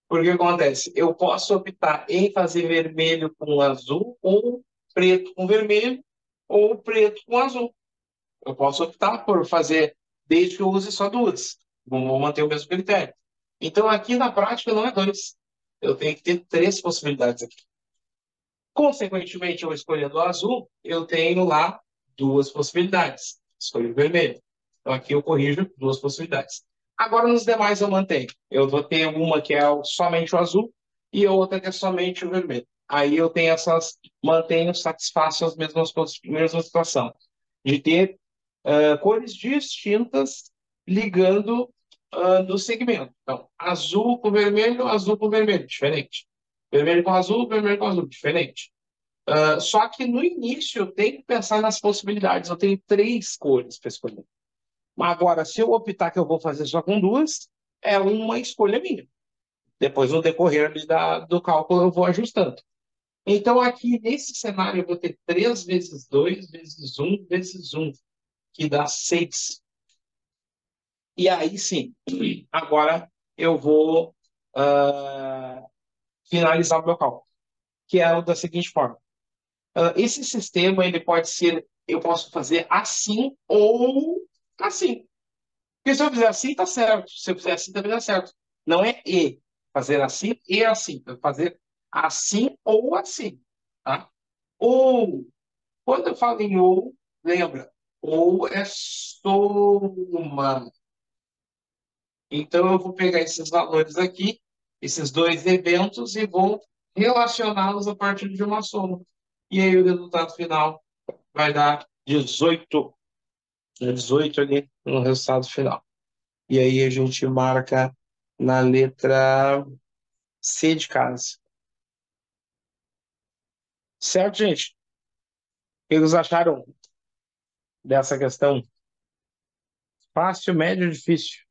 Porque acontece? Eu posso optar em fazer vermelho com azul, ou preto com vermelho, ou preto com azul. Eu posso optar por fazer, desde que eu use só duas. Vou manter o mesmo critério. Então, aqui na prática, não é dois. Eu tenho que ter três possibilidades aqui. Consequentemente, eu escolhendo o azul, eu tenho lá duas possibilidades. Escolho o vermelho. Então, aqui eu corrijo duas possibilidades. Agora, nos demais, eu mantenho. Eu vou ter uma que é somente o azul e a outra que é somente o vermelho. Aí eu tenho essas, mantenho, satisfaço as mesma situação. De ter cores distintas ligando no segmento. Então, azul com vermelho, diferente. Vermelho com azul, diferente. Só que no início eu tenho que pensar nas possibilidades. Eu tenho três cores para escolher. Mas agora, se eu optar que eu vou fazer só com duas, é uma escolha minha. Depois, no decorrer ali do cálculo, eu vou ajustando. Então, aqui nesse cenário, eu vou ter 3 vezes 2 vezes vezes um, que dá 6. E aí sim, agora eu vou finalizar o meu cálculo, que é o da seguinte forma. Esse sistema, ele pode ser, eu posso fazer assim ou assim. Porque se eu fizer assim, tá certo. Se eu fizer assim, também dá certo. Não é e. Fazer assim e assim. Eu fazer assim ou assim. Tá? Ou, quando eu falo em ou, lembra, ou é soma. Então, eu vou pegar esses valores aqui, esses dois eventos, e vou relacioná-los a partir de uma soma. E aí, o resultado final vai dar 18. 18 ali no resultado final. E aí, a gente marca na letra C de casa. Certo, gente? O que eles acharam dessa questão? Fácil, médio, difícil?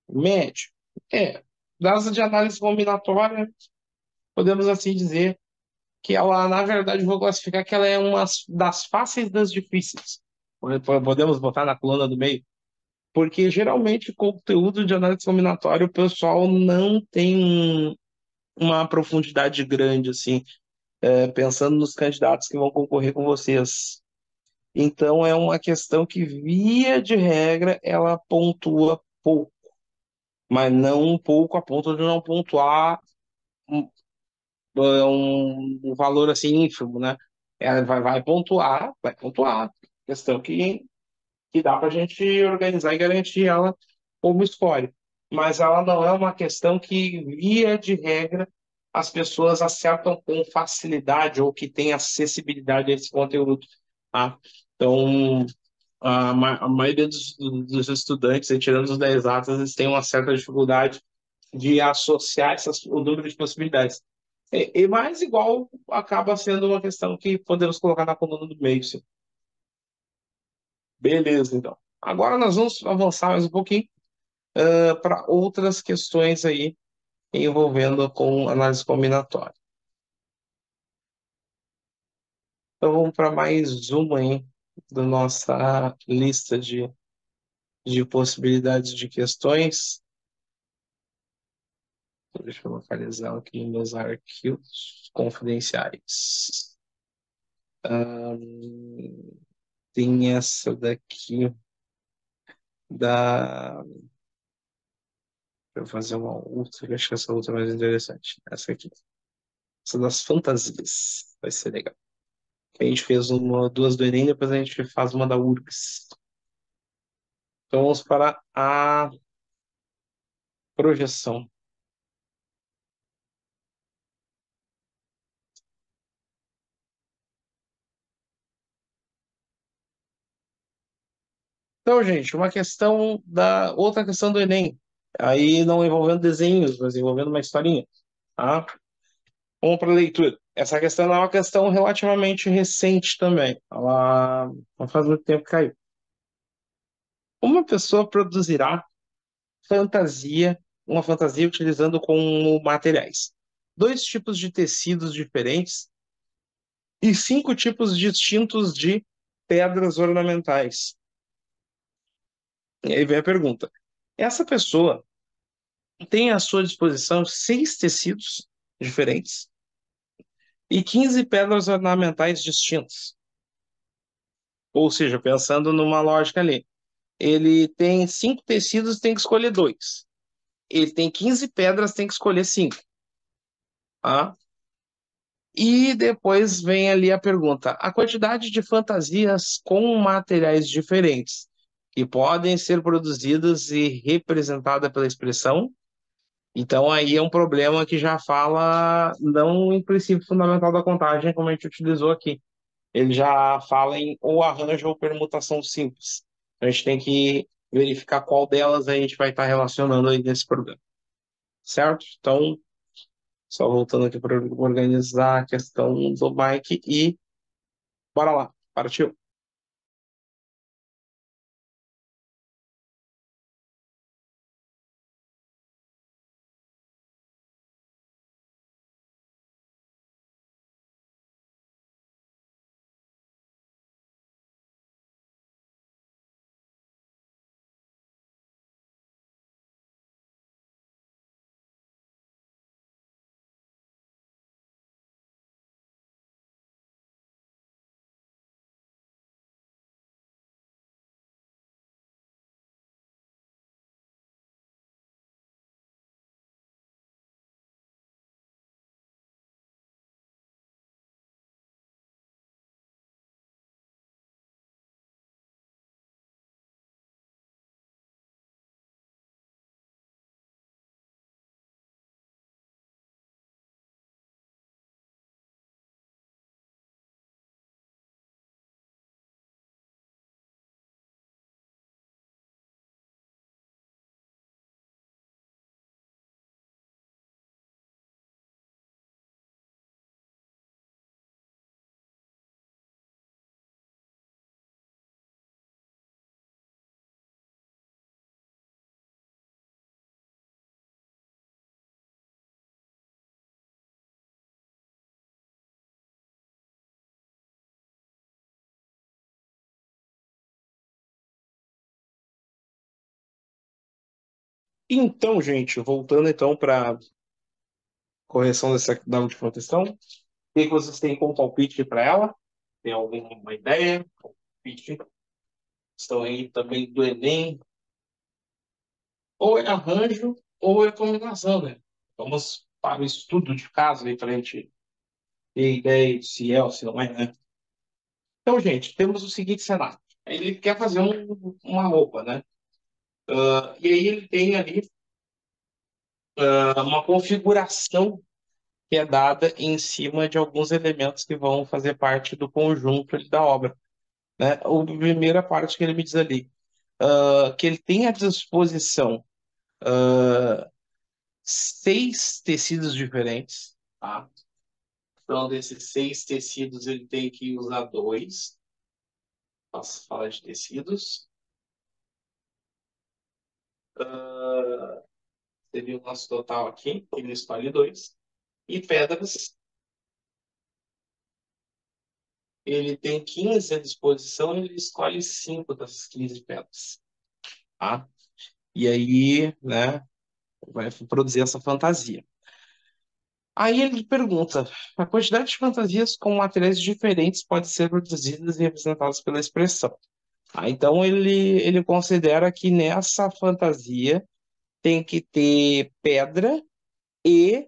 Médio. Das de análise combinatória, podemos assim dizer que ela, na verdade, vou classificar que ela é uma das fáceis das difíceis. Podemos botar na coluna do meio. Porque geralmente conteúdo de análise combinatória o pessoal não tem uma profundidade grande, assim, pensando nos candidatos que vão concorrer com vocês. Então é uma questão que, via de regra, ela pontua pouco, mas não um pouco a ponto de não pontuar um, um valor assim ínfimo, né? Ela vai pontuar. Questão que dá para a gente organizar e garantir ela como score. Mas ela não é uma questão que, via de regra, as pessoas acertam com facilidade ou que tem acessibilidade a esse conteúdo. Tá? Então, a maioria dos estudantes, tirando os da exatas, eles têm uma certa dificuldade de associar o número de possibilidades. E mais igual acaba sendo uma questão que podemos colocar na coluna do meio. Sim. Beleza, então. Agora nós vamos avançar mais um pouquinho para outras questões aí envolvendo com análise combinatória. Então vamos para mais uma aí da nossa lista de possibilidades de questões. Deixa eu localizar aqui nos meus arquivos confidenciais. Tem essa daqui da. Deixa eu fazer uma outra, que eu acho que essa outra é mais interessante. Essa aqui. Essa das fantasias. Vai ser legal. A gente fez duas do Enem, depois a gente faz uma da URGS. Então vamos para a projeção. Então, gente, uma questão da outra questão do Enem, aí não envolvendo desenhos, mas envolvendo uma historinha, tá? Vamos para a leitura. Essa questão é uma questão relativamente recente também. Ela não faz muito tempo que caiu. Uma pessoa produzirá fantasia, uma fantasia utilizando como materiais dois tipos de tecidos diferentes e cinco tipos distintos de pedras ornamentais. E aí vem a pergunta: essa pessoa tem à sua disposição seis tecidos diferentes e 15 pedras ornamentais distintas. Ou seja, pensando numa lógica ali, ele tem cinco tecidos, tem que escolher dois. Ele tem 15 pedras, tem que escolher cinco. Tá? E depois vem ali a pergunta: a quantidade de fantasias com materiais diferentes que podem ser produzidas e representadas pela expressão. Então, aí é um problema que já fala não em princípio fundamental da contagem, como a gente utilizou aqui. Ele já fala em ou arranjo ou permutação simples. Então, a gente tem que verificar qual delas a gente vai estar relacionando aí nesse problema. Certo? Então, só voltando aqui para organizar a questão do Mike e bora lá. Partiu. Então, gente, voltando então para correção da última questão, o que vocês têm como palpite para ela? Tem alguma ideia? Palpite? Estão aí também do Enem. Ou é arranjo ou é combinação, né? Vamos para o estudo de caso aí para a gente ter ideia de se é ou se não é, né? Então, gente, temos o seguinte cenário. Ele quer fazer uma roupa, né? E aí ele tem ali uma configuração que é dada em cima de alguns elementos que vão fazer parte do conjunto ali da obra, né? A primeira parte que ele me diz ali, que ele tem à disposição seis tecidos diferentes, tá? Então, desses seis tecidos, ele tem que usar dois. Posso falar de tecidos. Seria o nosso total aqui. Ele escolhe dois. E pedras, ele tem 15 à disposição, ele escolhe cinco dessas 15 pedras. Tá? E aí, né, vai produzir essa fantasia. Aí ele pergunta: a quantidade de fantasias com materiais diferentes pode ser produzidas e representadas pela expressão. Então ele considera que nessa fantasia tem que ter pedra e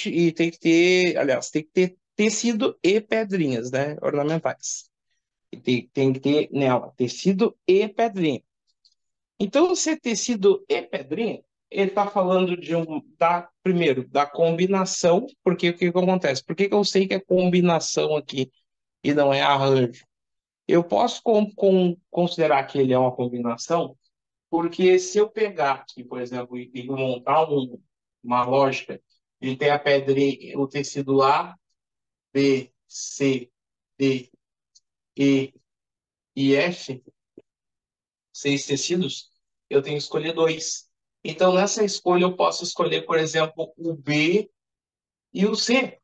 e tem que ter, aliás, tem que ter tecido e pedrinhas, né, ornamentais. E tem que ter nela tecido e pedrinha. Então, se é tecido e pedrinha, ele está falando primeiro, da combinação, porque o que acontece? Por que eu sei que é combinação aqui e não é arranjo? Eu posso considerar que ele é uma combinação, porque se eu pegar aqui, por exemplo, e montar uma lógica, ele tem a pedra, o tecido A, B, C, D, E e F, 6 tecidos, eu tenho que escolher dois. Então, nessa escolha, eu posso escolher, por exemplo, o B e o C.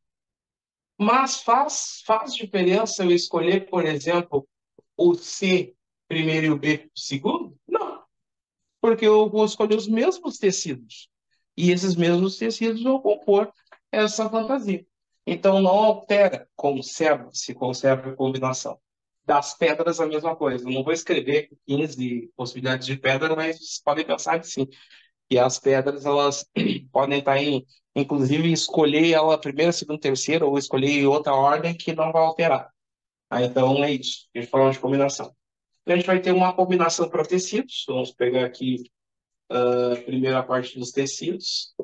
Mas faz diferença eu escolher, por exemplo, o C primeiro e o B segundo? Não, porque eu vou escolher os mesmos tecidos. E esses mesmos tecidos vão compor essa fantasia. Então não altera, se conserva a combinação. Das pedras, a mesma coisa. Eu não vou escrever 15 possibilidades de pedra, mas vocês podem pensar que sim. E as pedras, elas podem estar inclusive, escolher ela primeira, segunda, terceira, ou escolher em outra ordem que não vai alterar. Então é isso. A gente falando de combinação. Então, a gente vai ter uma combinação para tecidos. Vamos pegar aqui a primeira parte dos tecidos.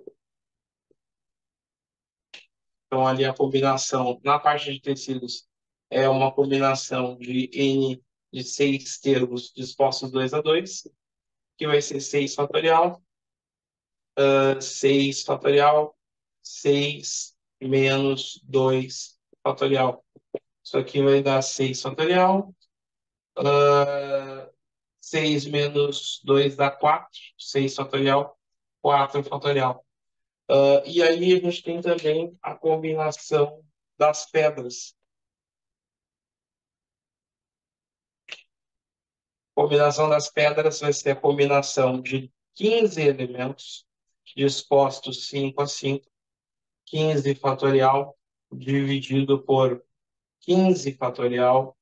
Então, ali a combinação, na parte de tecidos, é uma combinação de N de 6 termos dispostos 2 a 2, que vai ser 6 fatorial, 6 fatorial, 6 menos 2 fatorial. Isso aqui vai dar 6 fatorial, 6 menos 2 dá 4, 6 fatorial, 4 fatorial. E aí a gente tem também a combinação das pedras. A combinação das pedras vai ser a combinação de 15 elementos dispostos 5 a 5, 15 fatorial dividido por 15 fatorial,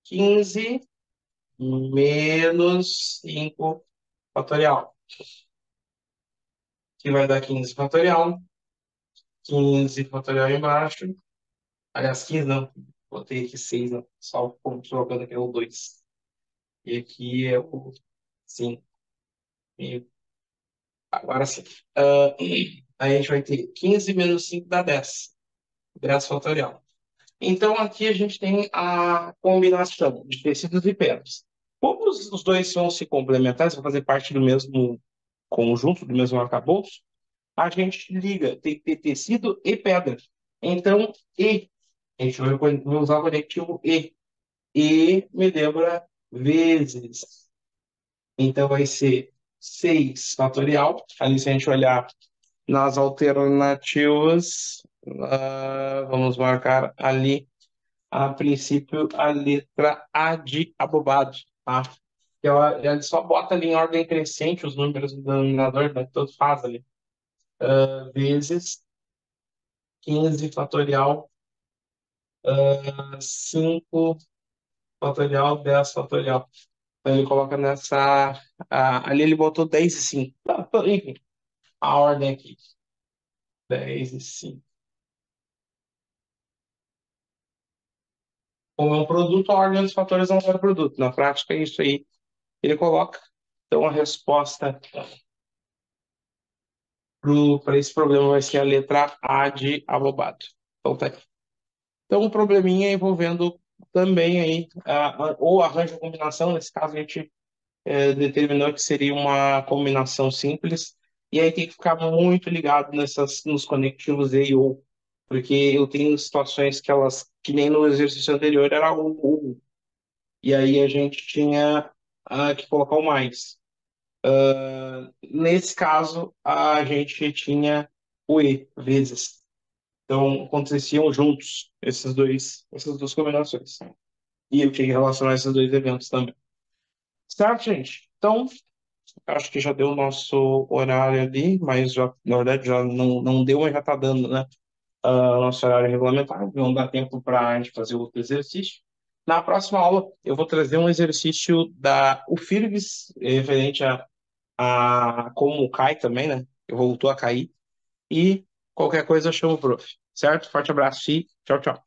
15 menos 5 fatorial, que vai dar 15 fatorial, 15 fatorial embaixo. Aliás, 15 não, botei aqui 6, não. Só colocando aqui é o 2. E aqui é o 5. E agora sim. Aí a gente vai ter 15 menos 5 dá 10. 10 fatorial. Então aqui a gente tem a combinação de tecidos e pedras. Como os dois vão se complementar, eles vão fazer parte do mesmo conjunto, do mesmo arcabouço, a gente liga, tem que ter tecido e pedra. Então, a gente vai usar o conectivo E. E me lembra vezes. Então vai ser 6 fatorial. Ali, se a gente olhar nas alternativas, vamos marcar ali, a princípio, a letra A de abobado, tá? Ela só bota ali em ordem crescente os números do denominador, né? Todos faz ali. Vezes 15 fatorial, 5 fatorial, 10 fatorial. Então ele coloca nessa. Ali ele botou 10 e 5. Enfim, a ordem aqui. 10 e 5. Como é um produto, a ordem dos fatores não é um produto. Na prática, é isso aí que ele coloca. Então a resposta para esse problema vai ser a letra A de abobado. Então tá aí. Então o probleminha envolvendo também aí, ou arranjo de combinação, nesse caso a gente determinou que seria uma combinação simples, e aí tem que ficar muito ligado nos conectivos E e ou, porque eu tenho situações que elas, que nem no exercício anterior, era ou, e aí a gente tinha que colocar o mais. Nesse caso, a gente tinha o E, vezes. Então, aconteciam juntos essas duas combinações. E eu tinha que relacionar esses dois eventos também. Certo, gente? Então, acho que já deu o nosso horário ali, mas já, na verdade já não deu, mas já está dando, né? Nosso horário regulamentar, não dá tempo para a gente fazer outro exercício. Na próxima aula, eu vou trazer um exercício da UFIRGS, referente a como cai também, né? Eu voltou a cair. E qualquer coisa eu chamo o prof. Certo? Forte abraço e tchau, tchau.